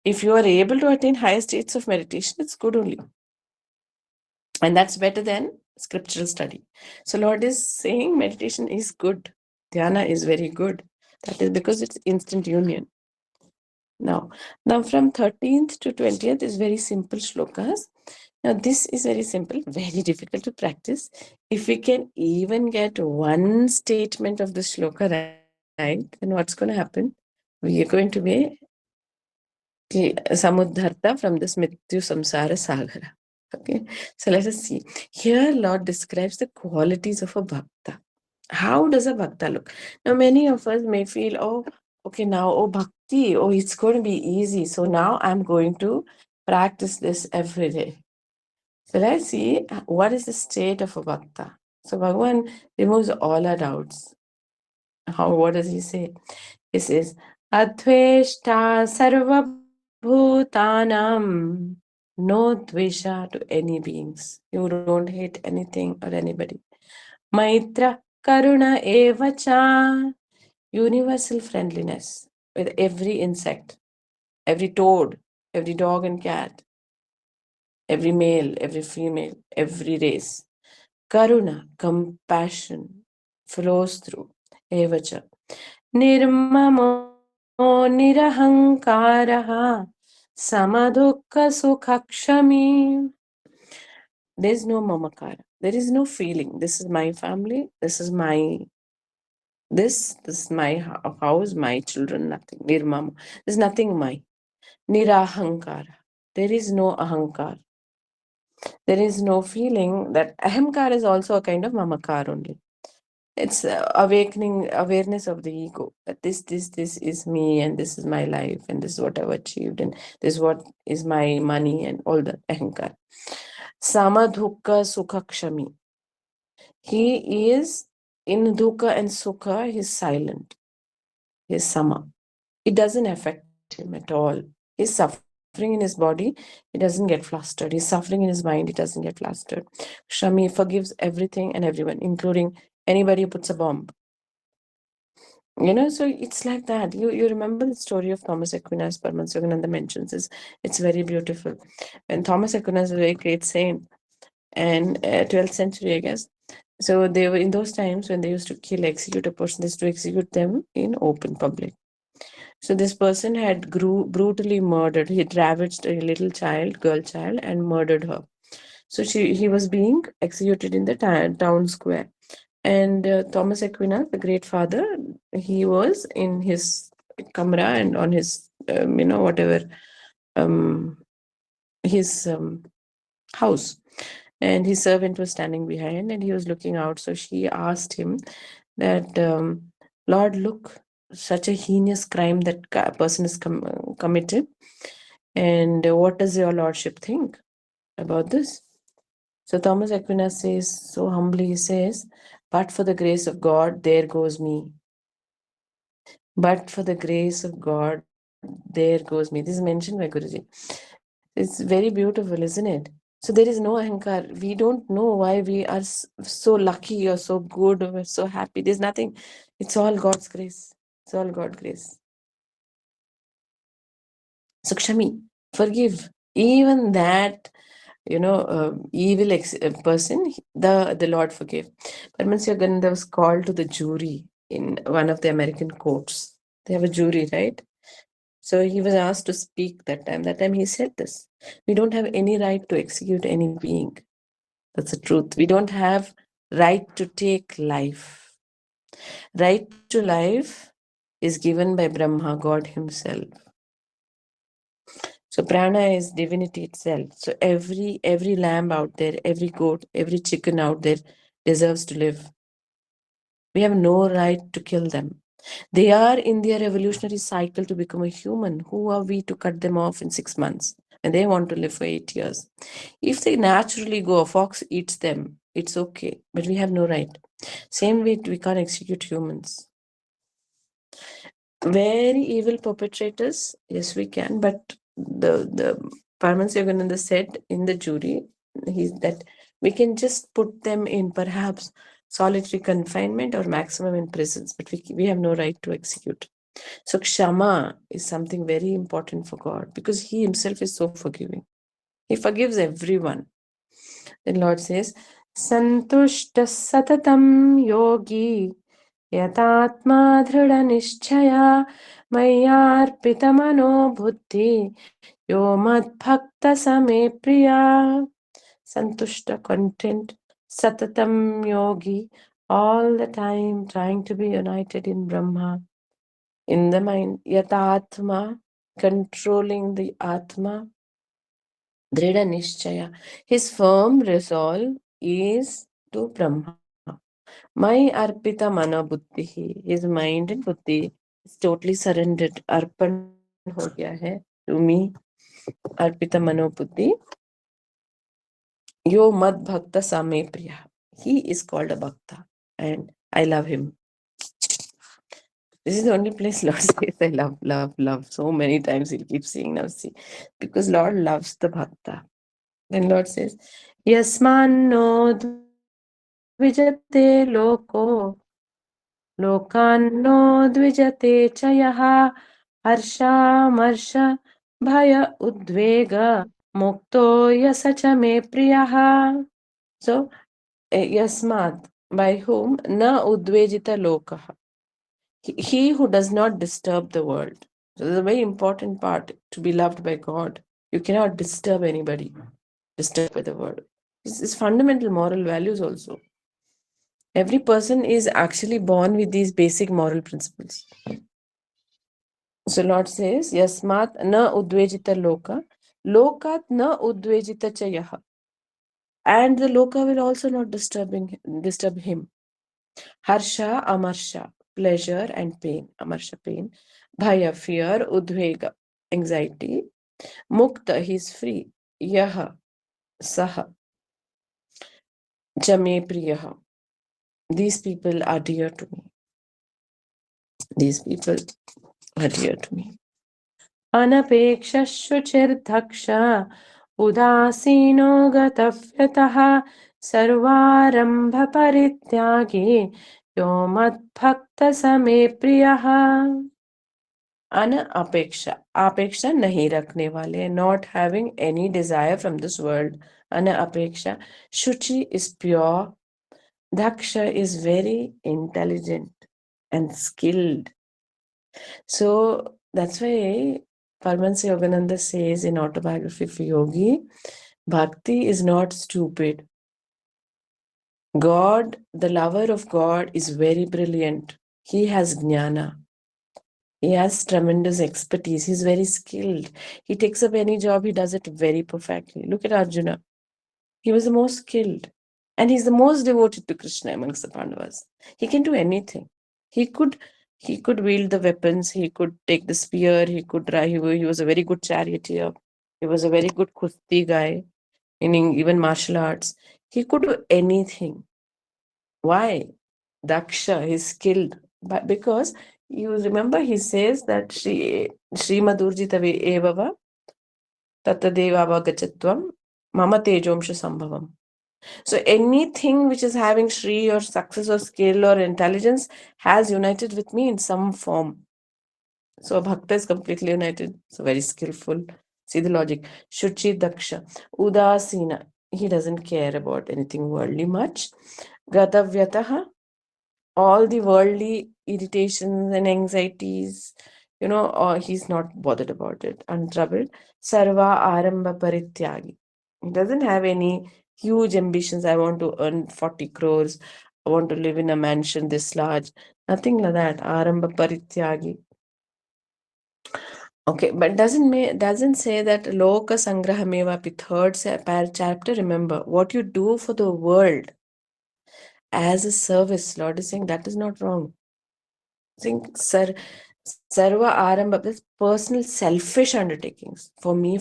If you are able to attain higher states of meditation, it's good only. And that's better than scriptural study. So Lord is saying meditation is good. Dhyana is very good. That is because it's instant union. Now from 13th to 20th is very simple shlokas. Now this is very simple, very difficult to practice. If we can even get one statement of the shloka right, then what's going to happen? We are going to be samudharta from this mrityu samsara sagara. Okay, so let us see. Here Lord describes the qualities of a bhakta. How does a bhakta look? Now many of us may feel, oh, okay, now, oh, bhakti, oh, it's going to be easy. So now I'm going to practice this every day. So let's see what is the state of a bhakta. So Bhagavan removes all our doubts. What does he say? He says, Adveshta sarvabhutanam, no dvesha to any beings. You don't hate anything or anybody. Maitra karuna evacha, universal friendliness with every insect, every toad, every dog and cat, every male, every female, every race. Karuna, compassion, flows through. Evacha. Nirmamo nirahankaraha samadukha sukhakshami. There is no mamakara. There is no feeling. This is my family. This is my this is my house, my children, nothing. Nirmama. There's nothing my. Nirahankara. There is no ahankar. There is no feeling that ahamkar is also a kind of mamakar only. It's awakening awareness of the ego that this is me and this is my life and this is what I've achieved and this is what is my money and all the ahankar. Samadhukka sukhakshami. He is in dukkha and sukha, he's silent. He's sama. It doesn't affect him at all. He's suffering in his body, he doesn't get flustered. He's suffering in his mind, he doesn't get flustered. Shami forgives everything and everyone, including anybody who puts a bomb. So it's like that. You remember the story of Thomas Aquinas, Paramahansa Yogananda mentions this. It's very beautiful. And Thomas Aquinas is a very great saint, and 12th century, I guess. So they were in those times when they used to execute a person, they used to execute them in open public. So this person had brutally murdered. He ravaged a little child, girl child, and murdered her. So he was being executed in the town square. And Thomas Aquinas, the great father, he was in his kamra and on his, whatever, his house. And his servant was standing behind and he was looking out. So she asked him that, Lord, look, such a heinous crime that a person is committed. And what does your lordship think about this? So Thomas Aquinas says, so humbly he says, but for the grace of God, there goes me. But for the grace of God, there goes me. This is mentioned by Guruji. It's very beautiful, isn't it? So there is no ahankar. We don't know why we are so lucky or so good or so happy. There's nothing. It's all God's grace. It's all God's grace. So Kshami, forgive. Even that, evil person, the Lord forgave. Paramahansa Yogananda was called to the jury in one of the American courts. They have a jury, right? So he was asked to speak that time. That time he said this. We don't have any right to execute any being. That's the truth. We don't have right to take life. Right to life is given by Brahma, God Himself. So prana is divinity itself. So every lamb out there, every goat, every chicken out there deserves to live. We have no right to kill them. They are in their evolutionary cycle to become a human. Who are we to cut them off in 6 months? And they want to live for 8 years. If they naturally go, a fox eats them, it's okay. But we have no right. Same way, we can't execute humans. Very evil perpetrators, yes, we can. But the Paramahansa Yogananda said in the jury, that we can just put them in perhaps solitary confinement or maximum in prisons, but we have no right to execute. So Kshama is something very important for God because He Himself is so forgiving. He forgives everyone. The Lord says, Santushta satatam yogi yatatma dhrida nishchaya mayyarpita mano buddhi yo mad bhakta same priya. Santushta, content, satatam yogi, all the time trying to be united in Brahma, in the mind, yatatma, controlling the Atma, Drida Nishchaya. His firm resolve is to Brahma. My Arpita Mana Buddhi, his mind and Buddhi is totally surrendered. Arpan ho gaya hai to me. Arpita Mano Buddhi. Yo Mad Bhakta Same Priya. He is called a Bhakta and I love him. This is the only place Lord says I love, love, love. So many times he'll keep saying now, see, because Lord loves the Bhakta. Then Lord says, Yasmanno dvijate loko, lokanno dvijate chayaha, harsha marsha bhaya udvega, mukto yasacha me priyaha. So, yasmat, by whom na udvejita lokaha. He who does not disturb the world. So this is a very important part to be loved by God. You cannot disturb anybody, disturbed by the world. This is fundamental moral values also. Every person is actually born with these basic moral principles. So Lord says, Yasmat na udvejita loka, lokat na udvejita chayaha. And the loka will also not disturb him. Harsha, amarsha, pleasure and pain, amarsha, pain. Bhaya, fear, udvega, anxiety. Mukta, he is free. Yaha, saha, jame priyaha. These people are dear to me. These people are dear to me. Anapeksha shuchirdaksha udasino gatafyataha sarvarambha parityagi yo mad bhakta same priyaha. Anapeksha, apeksha nahi rakne wale, not having any desire from this world. Anapeksha, shuchi is pure, daksha is very intelligent and skilled. So that's why Paramahansa Yogananda says in Autobiography of Yogi, Bhakti is not stupid. God, the lover of God, is very brilliant. He has jnana. He has tremendous expertise. He's very skilled. He takes up any job, he does it very perfectly. Look at Arjuna. He was the most skilled. And he's the most devoted to Krishna amongst the Pandavas. He can do anything. He could wield the weapons. He could take the spear. He could drive. He was a very good charioteer. He was a very good kusti guy, meaning even martial arts. He could do anything. Why? Daksha, he's skilled. But because you remember, he says that Sri Madurjitavi evava Tattadeva Gachatvam Mama Tejomsha Sambhavam. So anything which is having Shri or success or skill or intelligence has united with me in some form. So a bhakta is completely united. So very skillful. See the logic. Shuchi Daksha. Udasina. He doesn't care about anything worldly much. Gatavyataha. All the worldly irritations and anxieties, he's not bothered about it. Untroubled. Sarva Aramba Parityagi. He doesn't have any huge ambitions. I want to earn 40 crores. I want to live in a mansion this large. Nothing like that. Aramba parityagi. Okay, but doesn't say that loka sangrahameva pi third chapter. Remember, what you do for the world as a service, Lord is saying that is not wrong. Think sarva aramba, this personal selfish undertakings for me.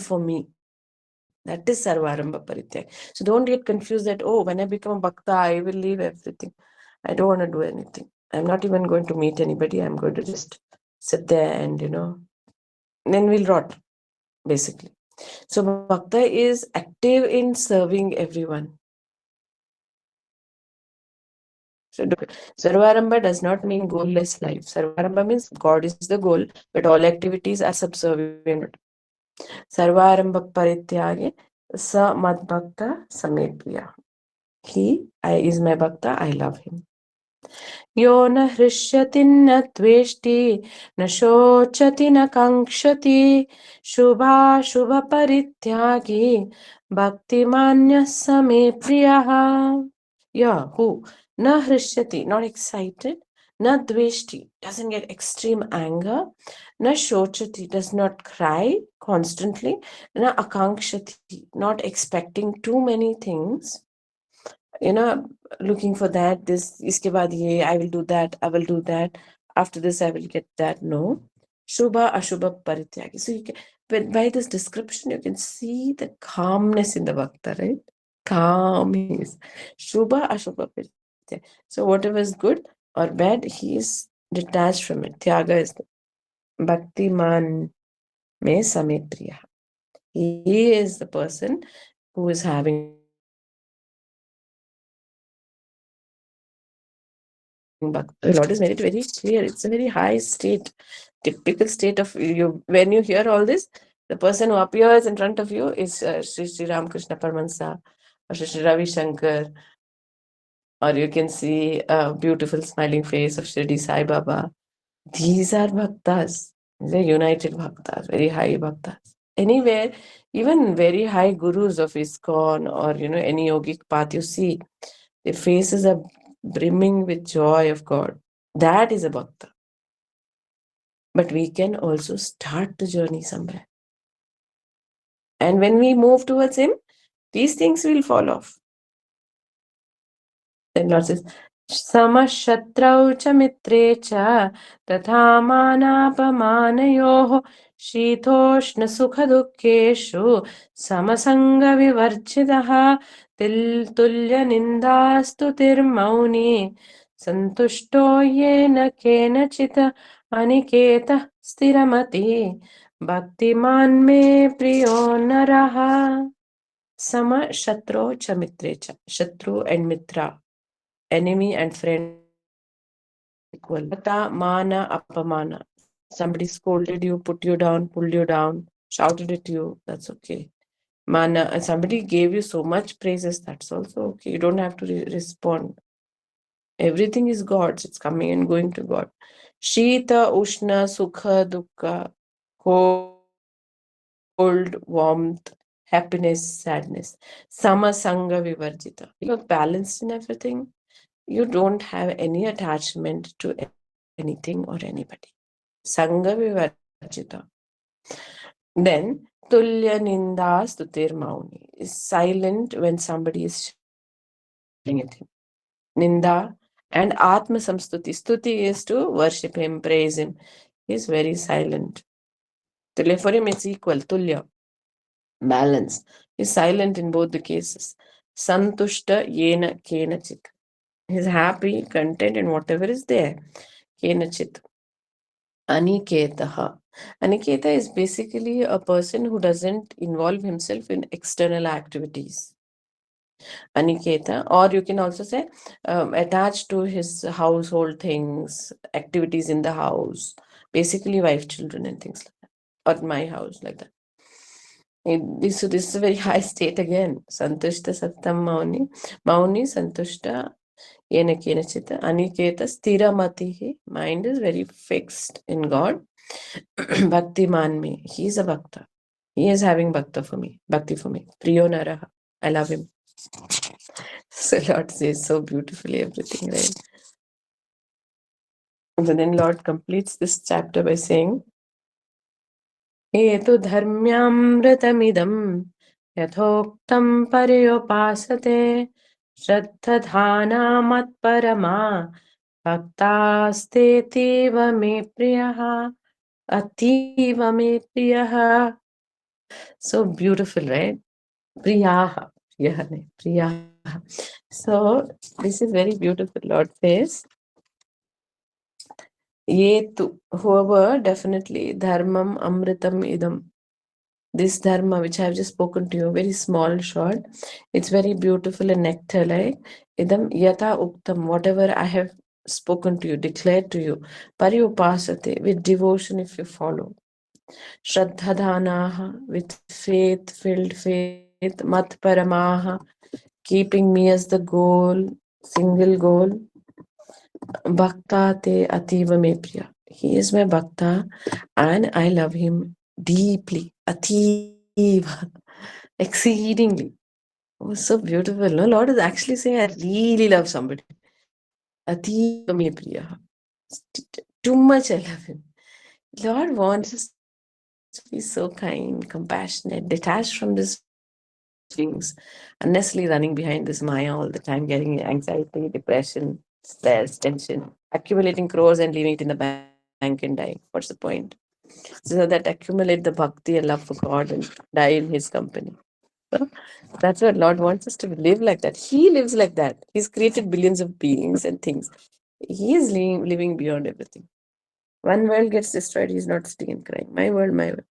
That is sarvaramba parityag. So don't get confused that, oh, when I become a bhakta, I will leave everything. I don't want to do anything. I'm not even going to meet anybody. I'm going to just sit there and, then we'll rot, basically. So bhakta is active in serving everyone. So Sarvaramba does not mean goalless life. Sarvaramba means God is the goal, but all activities are subservient. Sarvaramba parityage sa madbhakta samepriya. He is my bhakta, I love him. Yo na hrishyati na tveshti, na shochati na kankshati, shubha shubha parityagi, bhakti manya same priyaha. Yeah, who? Na hrishyati, not excited. Na dveshti, doesn't get extreme anger. Na shochati, does not cry constantly. Na akankshati, not expecting too many things. Looking for that, this, iske baad ye, I will do that, I will do that. After this, I will get that. No. Shubha, Ashubha, Parityagi. So but by this description, you can see the calmness in the Bhakta, right? Calm he is. Shubha, Ashubha, Parityagi. So whatever is good or bad, he is detached from it. Tyaga is Bhakti Man Me Same Priya. He is the person who is having bhakti. The Lord is made it very clear. It's a very high state, typical state of you. When you hear all this, the person who appears in front of you is Sri Ramakrishna Paramahansa or Sri Ravi Shankar, or you can see a beautiful smiling face of Shirdi Sai Baba. These are bhaktas. They're united bhaktas, very high bhaktas. Anywhere, even very high gurus of ISKCON or any yogic path you see, their faces are brimming with joy of God. That is a bhakta. But we can also start the journey somewhere. And when we move towards Him, these things will fall off. Then Lord says, Samashatrau cha mitre cha tatha manapamanayoh shitoshna sukha dukkeshu samasanga vivarchidaha tulya nindastu tirmauni santushto yena kenachita aniketa stiramati bhaktiman me priyo naraha. Sama shatro cha mitre cha. Shatru and mitra, enemy and friend equal. Tata mana apamana. Somebody scolded you, put you down, pulled you down, shouted at you, that's okay. Mana, and somebody gave you so much praises, that's also okay. You don't have to respond. Everything is God's, it's coming and going to God. Shita, Ushna, Sukha, Dukkha, cold, warmth, happiness, sadness. Sama Sangha Vivarjita. You're balanced in everything. You don't have any attachment to anything or anybody. Sangha Vivarjita. Then Tulya Ninda Stutir Mauni is silent when somebody is shouting at him. Ninda and Atma Samstuti. Stuti is to worship him, praise him. He is very silent. Tulya for him it's equal. Tulya. Balance. He's silent in both the cases. Santushta yena kenachit. He's happy, content in whatever is there. Kenachit. Aniketaha. Aniketa is basically a person who doesn't involve himself in external activities. Aniketa, or you can also say attached to his household things, activities in the house, basically wife, children, and things like that, or my house, like that. So this is a very high state again. Santushta Sattam Mauni. Mauni Santushta Yena Kenachita Aniketa Stiramatihi. Mind is very fixed in God. Bhakti Man me. He is a bhakta. He is having bhakti for me. Priyo Naraha. I love him. So Lord says so beautifully everything, right? But then Lord completes this chapter by saying, Etu dharmyamritamidam yathoktam pariyopasate shraddhadhana matparama bhaktastetiva me priyaha ativa me priyaha. So beautiful, right? Priyaha. Priyaha. So this is very beautiful. Lord says, Yetu, whoever definitely dharmam amritam idam. This dharma which I have just spoken to you, very small, short. It's very beautiful and nectar like. Idam yata uktam, whatever I have spoken to you, declared to you. Pariyupasate, with devotion if you follow. Shraddhadhanaha, with faith, filled faith. Matparamaha, keeping me as the goal, single goal. Bhakta te ativa me priya. He is my bhakta and I love him deeply. Ativa. Exceedingly. Oh, so beautiful. No, Lord is actually saying, I really love somebody. Ativa me priya. Too much I love him. Lord wants us to be so kind, compassionate, detached from this feelings, unnecessarily running behind this Maya all the time, getting anxiety, depression, stress, tension, accumulating crores and leaving it in the bank and dying. What's the point? So that accumulate the bhakti and love for God and die in His company. So that's what Lord wants us to live like that. He lives like that. He's created billions of beings and things. He is living beyond everything. One world gets destroyed, he's not sitting and crying. My world, my world.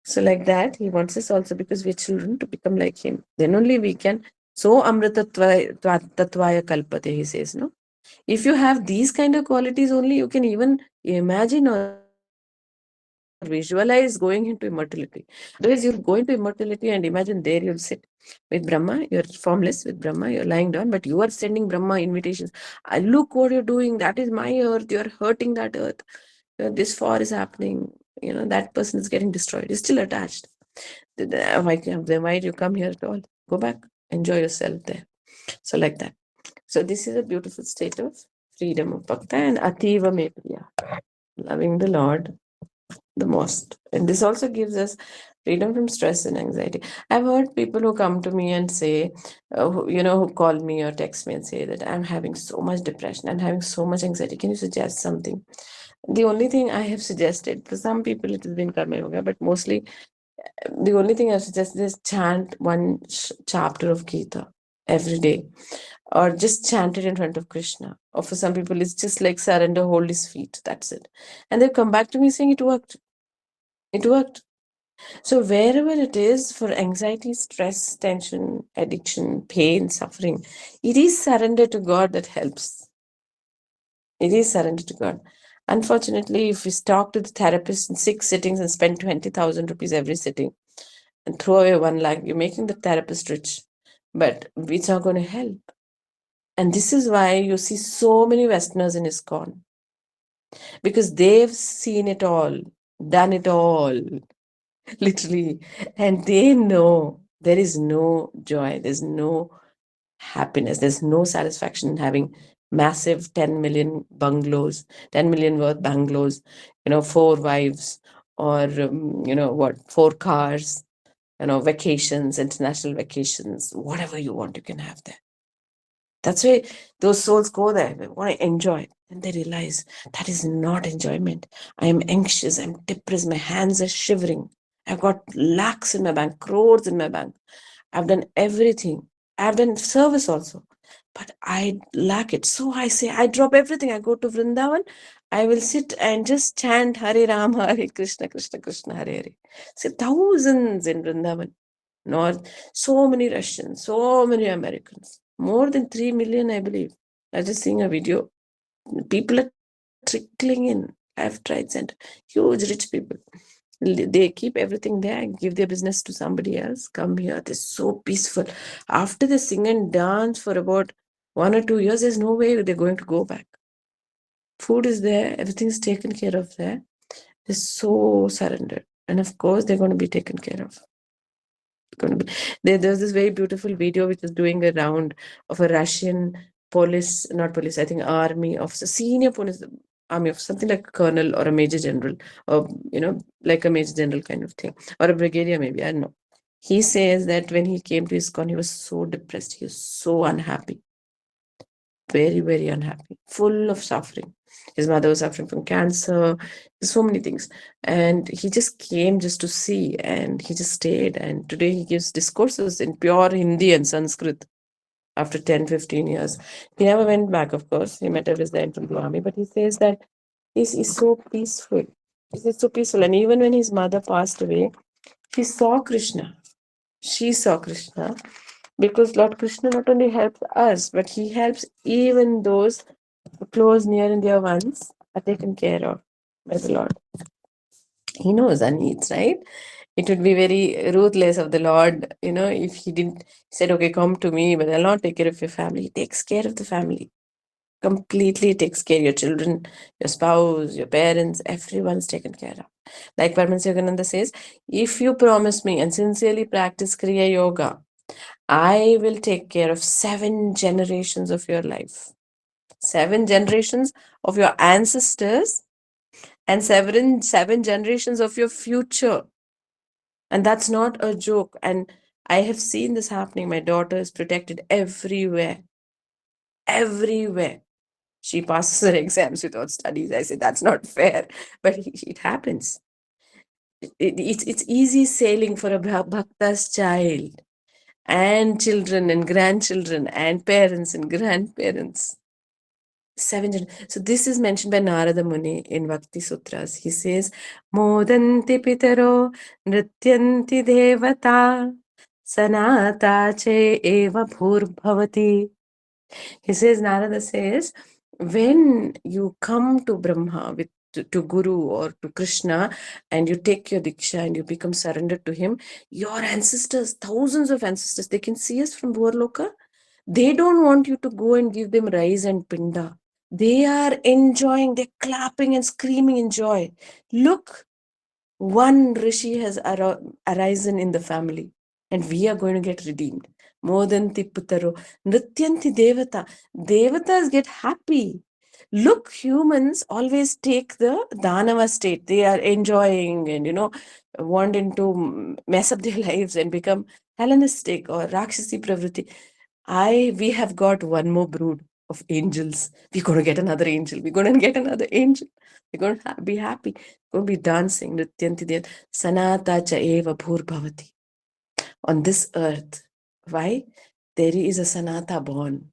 So like that, he wants us also because we're children to become like him. Then only we can. So tatvaya kalpate, he says, no? If you have these kind of qualities only, you can even imagine or visualize going into immortality. Otherwise, you'll go into immortality and imagine there you'll sit with Brahma, you're formless with Brahma, you're lying down, but you are sending Brahma invitations. Look what you're doing, that is my earth, you're hurting that earth. This war is happening, that person is getting destroyed, is still attached. Why do you come here at all? Go back, enjoy yourself there. So like that. So this is a beautiful state of freedom of bhakta and ativa me priya, loving the Lord the most. And this also gives us freedom from stress and anxiety. I've heard people who come to me and say, who call me or text me and say that I'm having so much depression, I'm having so much anxiety. Can you suggest something? The only thing I have suggested, for some people it has been karma yoga, but mostly the only thing I've suggested is chant one chapter of Gita every day, or just chant it in front of Krishna. Or for some people, it's just like surrender, hold his feet. That's it. And they've come back to me saying it worked. It worked. So wherever it is for anxiety, stress, tension, addiction, pain, suffering, it is surrender to God that helps. It is surrender to God. Unfortunately, if we talk to the therapist in 6 sittings and spend 20,000 rupees every sitting and throw away 1 lakh, you're making the therapist rich. But it's not going to help. And this is why you see so many Westerners in ISKCON. Because they've seen it all, done it all, literally. And they know there is no joy, there's no happiness, there's no satisfaction in having massive 10 million bungalows, 10 million worth bungalows, 4 wives, or, 4 cars, vacations, international vacations, whatever you want, you can have there. That's why those souls go there. They want to enjoy. And they realize that is not enjoyment. I am anxious. I'm depressed. My hands are shivering. I've got lakhs in my bank, crores in my bank. I've done everything. I've done service also. But I lack it. So I say, I drop everything. I go to Vrindavan. I will sit and just chant Hare Ram, Hare Krishna, Krishna Krishna, Hare Hare. See, thousands in Vrindavan. North, so many Russians, so many Americans, more than 3 million, I believe. I was just seeing a video. People are trickling in left, right, center. Huge rich people. They keep everything there and give their business to somebody else. Come here. They're so peaceful. After they sing and dance for about 1 or 2 years, there's no way they're going to go back. Food is there. Everything's taken care of there. They're so surrendered. And of course, they're going to be taken care of. going to be. There's this very beautiful video which is doing a round of a Russian police, not police, I think army officer, senior police army of something like a colonel or a major general, or like a major general kind of thing, or a brigadier maybe, I don't know. He says that when he came to ISKCON, he was so depressed, he was so unhappy, very, very unhappy, full of suffering. His mother was suffering from cancer, so many things. And he just came just to see, and he just stayed. And today he gives discourses in pure Hindi and Sanskrit after 10, 15 years. He never went back, of course. He met his resigned from the army, but he says that he's so peaceful. He's so peaceful. And even when his mother passed away, he saw Krishna. She saw Krishna, because Lord Krishna not only helps us, but he helps even those close, near, and dear ones are taken care of by the Lord. He knows our needs, right? It would be very ruthless of the Lord, if he didn't said, okay, come to me, but I'll not take care of your family. He takes care of the family. Completely takes care of your children, your spouse, your parents, everyone's taken care of. Like Paramahansa Yogananda says, if you promise me and sincerely practice Kriya Yoga, I will take care of 7 generations of your life. 7 generations of your ancestors and 7 generations of your future. And that's not a joke. And I have seen this happening. My daughter is protected everywhere. Everywhere. She passes her exams without studies. I say, that's not fair. But it happens. It's easy sailing for a bhakta's child and children and grandchildren and parents and grandparents. 7 So this is mentioned by Narada Muni in Bhakti Sutras. He says, Modanti pitaro nrityanti devata sanata che eva bhavati. He says, Narada says, when you come to Brahma to Guru or to Krishna, and you take your Diksha and you become surrendered to him, your ancestors, thousands of ancestors, they can see us from Bhurloka. They don't want you to go and give them rice and pinda. They are enjoying, they're clapping and screaming in joy. Look, one Rishi has arisen in the family, and we are going to get redeemed. Modanti putaro, nrityanti devata. Devatas get happy. Look, humans always take the Danava state. They are enjoying and, wanting to mess up their lives and become Hellenistic or Rakshasi Pravriti. We have got one more brood of angels. We're going to get another angel. We're going to get another angel. We're going to be happy. We're going to be dancing. Nrityanti dev sanata cha eva bhavati. On this earth. Why? There is a sanata born.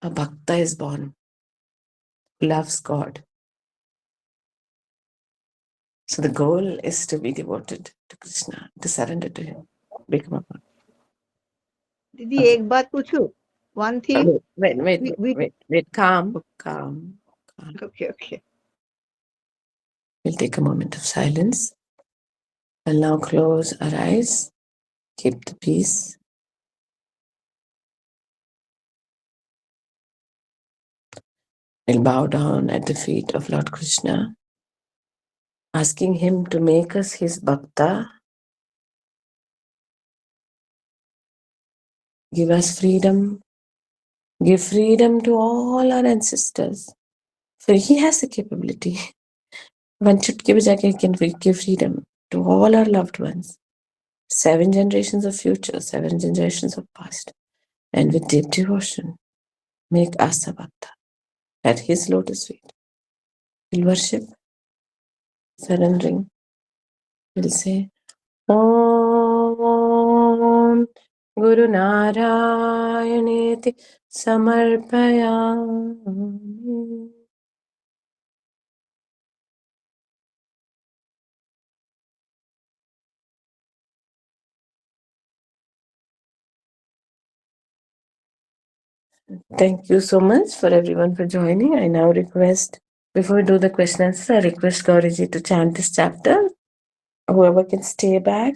A bhakta is born. Who loves God. So the goal is to be devoted to Krishna, to surrender to him, become a bhakta. दीदी एक बात पूछूं? One thing. Wait. Calm. Okay. We'll take a moment of silence. We'll now close our eyes. Keep the peace. We'll bow down at the feet of Lord Krishna, asking him to make us his bhakta. Give us freedom. Give freedom to all our ancestors. For he has the capability. One should give freedom to all our loved ones. 7 generations of future, 7 generations of past. And with deep devotion, make us a bhakta at his lotus feet. We'll worship, surrendering. We'll say, Om Guru Narayaneti Samarpayami. Thank you so much for everyone for joining. I now request, before we do the question answer, I request Gauriji to chant this chapter. Whoever can stay back,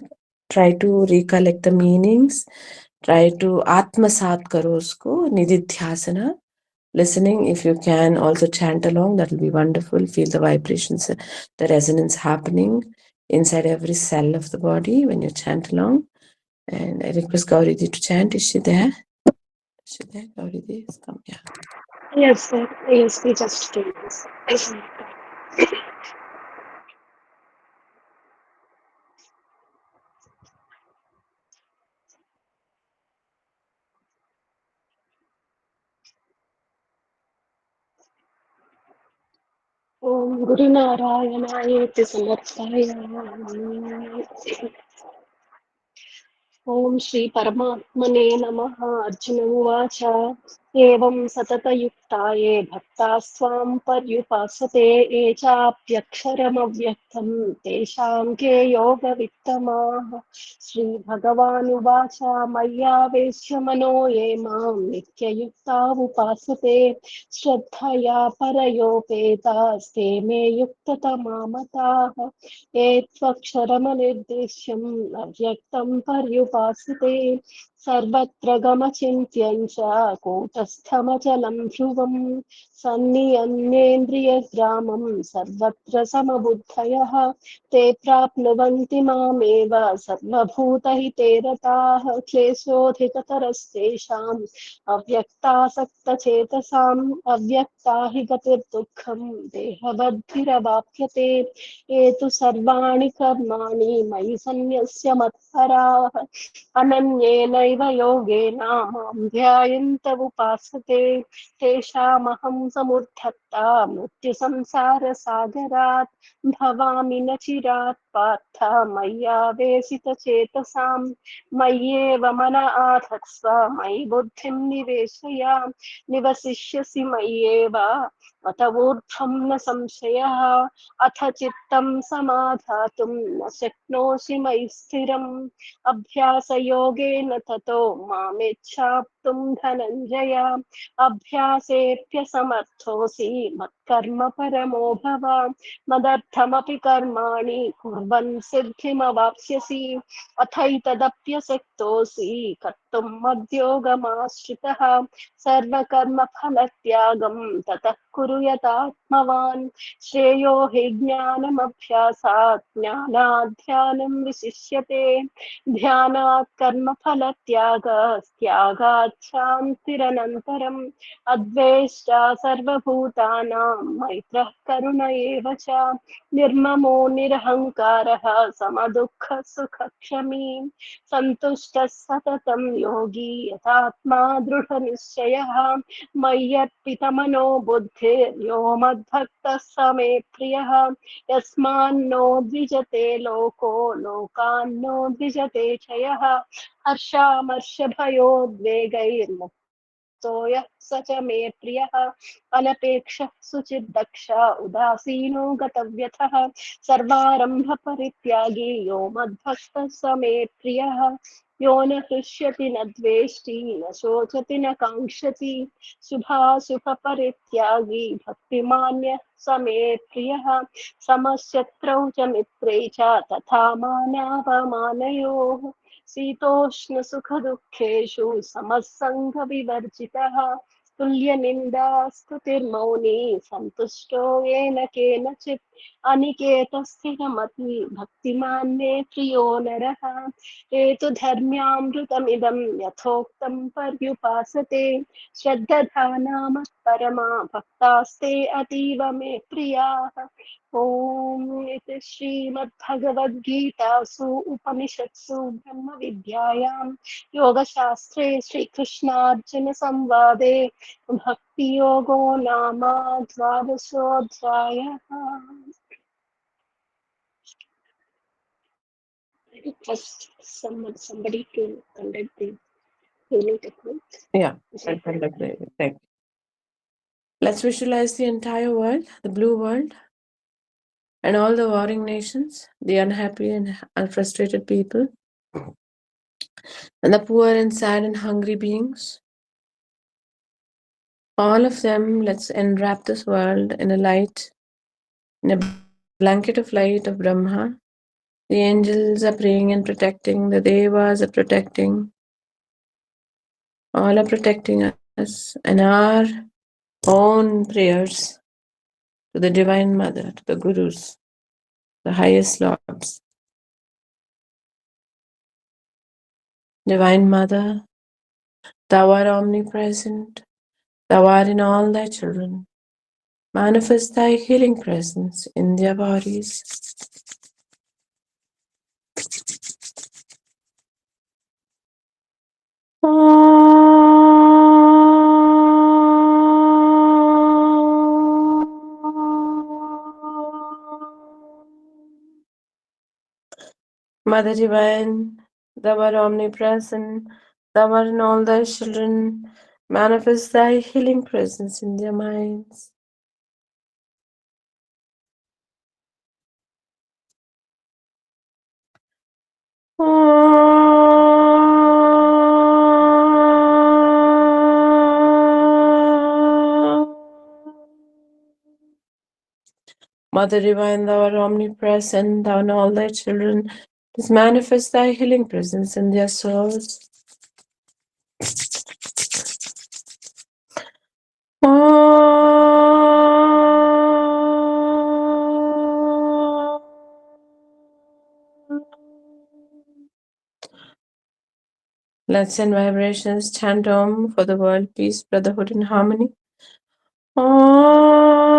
try to recollect the meanings, try to atmasat karo usko, nididhyasana. Listening, if you can also chant along, that will be wonderful. Feel the vibrations, the resonance happening inside every cell of the body when you chant along. And I request Gauridi to chant. Is she there? Is she there? Gauridi has come. Yeah. Yes, sir. Yes, we just do this. Yes. ॐ गुरुनारायणायेति समर्पाय ॐ श्रीपरमात्मने नमः अर्जुन उवाच एवं सततयुक्ताये भक्ताः स्वां पर्युपासते ये चाप्यक्षरमव्यक्तं तेषां के योगवित्तमाः श्रीभगवानुवाच मय्यावेश्य मनो ये मां नित्ययुक्ता उपासते श्रद्धया परयोपेतास्ते मे युक्ततमा मताः ये त्वक्षरमनिर्देश्यम् अव्यक्तं पर्युपासते सर्वत्र गमचिन्त्यं च कूटस्थमचलं ध्रुवं सन्नियम्येन्द्रियग्रामं सर्वत्र समबुद्धयः ते प्राप्नुवन्ति मामेव सर्वभूतहिते रताः क्लेशोऽधिकतरस्तेषाम् अव्यक्तासक्तचेतसाम् अव्यक्ता हि गतिर्दुःखं देहवद्भिरवाप्यते ये तु सर्वाणि कर्माणि मयि सन्न्यस्य मत्पराः अनन्येनैव योगेन मां ध्यायन्त उपासते तेषामहं समुद्धर्ता मृत्युसंसारसागरात् भवामि न चिरात् पार्थ मय्यावेशितचेतसां मय्येव मन आधत्स्व मयि बुद्धिं निवेशय निवसिष्यसि मय्येव अत ऊर्ध्वं न संशयः अथ चित्तं समाधातुं न शक्नोषि मयि स्थिरम् अभ्यासयोगेन ततो मामेच्छाप्तुं धनञ्जय अभ्यासेऽप्यसमर्थोऽसि मत्कर्म परमो भव मदर्थमपि कर्माणि कुर्वन् सिद्धिमवाप्स्यसि अथैतदप्यशक्तोऽसि कर्तुं मद्योगमाश्रितः सर्वकर्मफलत्यागं ततः कुरु यतात्मवान् श्रेयो हि ज्ञानमभ्यासात् ज्ञानाध्यानं विशिष्यते ध्यानात् कर्मफलत्यागात् शान्तिरनन्तरम् अद्वेष्टा सर्वभूतानां मैत्रः करुण एव च निर्ममो निरहङ्कारः समदुःखसुखक्षमी सन्तुष्टः सततं योगी यथात्मा दृढनिश्चयः मय्यर्पितमनो बुद्धिर्यो मद्भक्तः स मे प्रियः यस्मान्नो द्विजते लोको लोकान्नो द्विजते च यः हर्षामर्षभयोद्वेगैर्मुक्तो यः स च मे प्रियः अनपेक्षः शुचिर्दक्ष उदासीनो गतव्यथः सर्वारम्भपरित्यागी यो मद्भक्तः स मे प्रियः यो न हृष्यति न द्वेष्टि न शोचति न काङ्क्षति शुभाशुभपरित्यागी भक्तिमान्यः स मे प्रियः समशत्रौ च मित्रे च तथा मानापमानयोः शीतोष्णसुखदुःखेषु समः सङ्गविवर्जितः तुल्यनिन्दास्तुतिर्मौनी सन्तुष्टो येन केनचित् अनिकेतस्थिरमपि भक्तिमान् मे प्रियो नरः एतु धर्म्यामृतमिदं यथोक्तं पर्युपासते श्रद्धधाना मत्परमा भक्तास्ते अतीव मे प्रियाः ॐ इति श्रीमद्भगवद्गीतासु उपनिषत्सु ब्रह्मविद्यायां योगशास्त्रे श्रीकृष्णार्जुनसंवादे भक्तियोगो नाम द्वादशोऽध्यायः request somebody to conduct the healing technique. Yeah. I'll conduct the thing. Let's visualize the entire world, the blue world, and all the warring nations, the unhappy and frustrated people, and the poor and sad and hungry beings. All of them, let's enwrap this world in a light, in a blanket of light of Brahma. The angels are praying and protecting, the devas are protecting, all are protecting us, and our own prayers to the Divine Mother, to the Gurus, the highest Lords. Divine Mother, Thou art omnipresent, Thou art in all Thy children. Manifest Thy healing presence in their bodies. Mother Divine, Thou art omnipresent, Thou art in all Thy children. Manifest Thy healing presence in their minds. Mother Divine, Thou art omnipresent, Thou and all Thy children, just manifest Thy healing presence in their souls. Let's send vibrations, chant Om for the world, peace, brotherhood, and harmony. Om.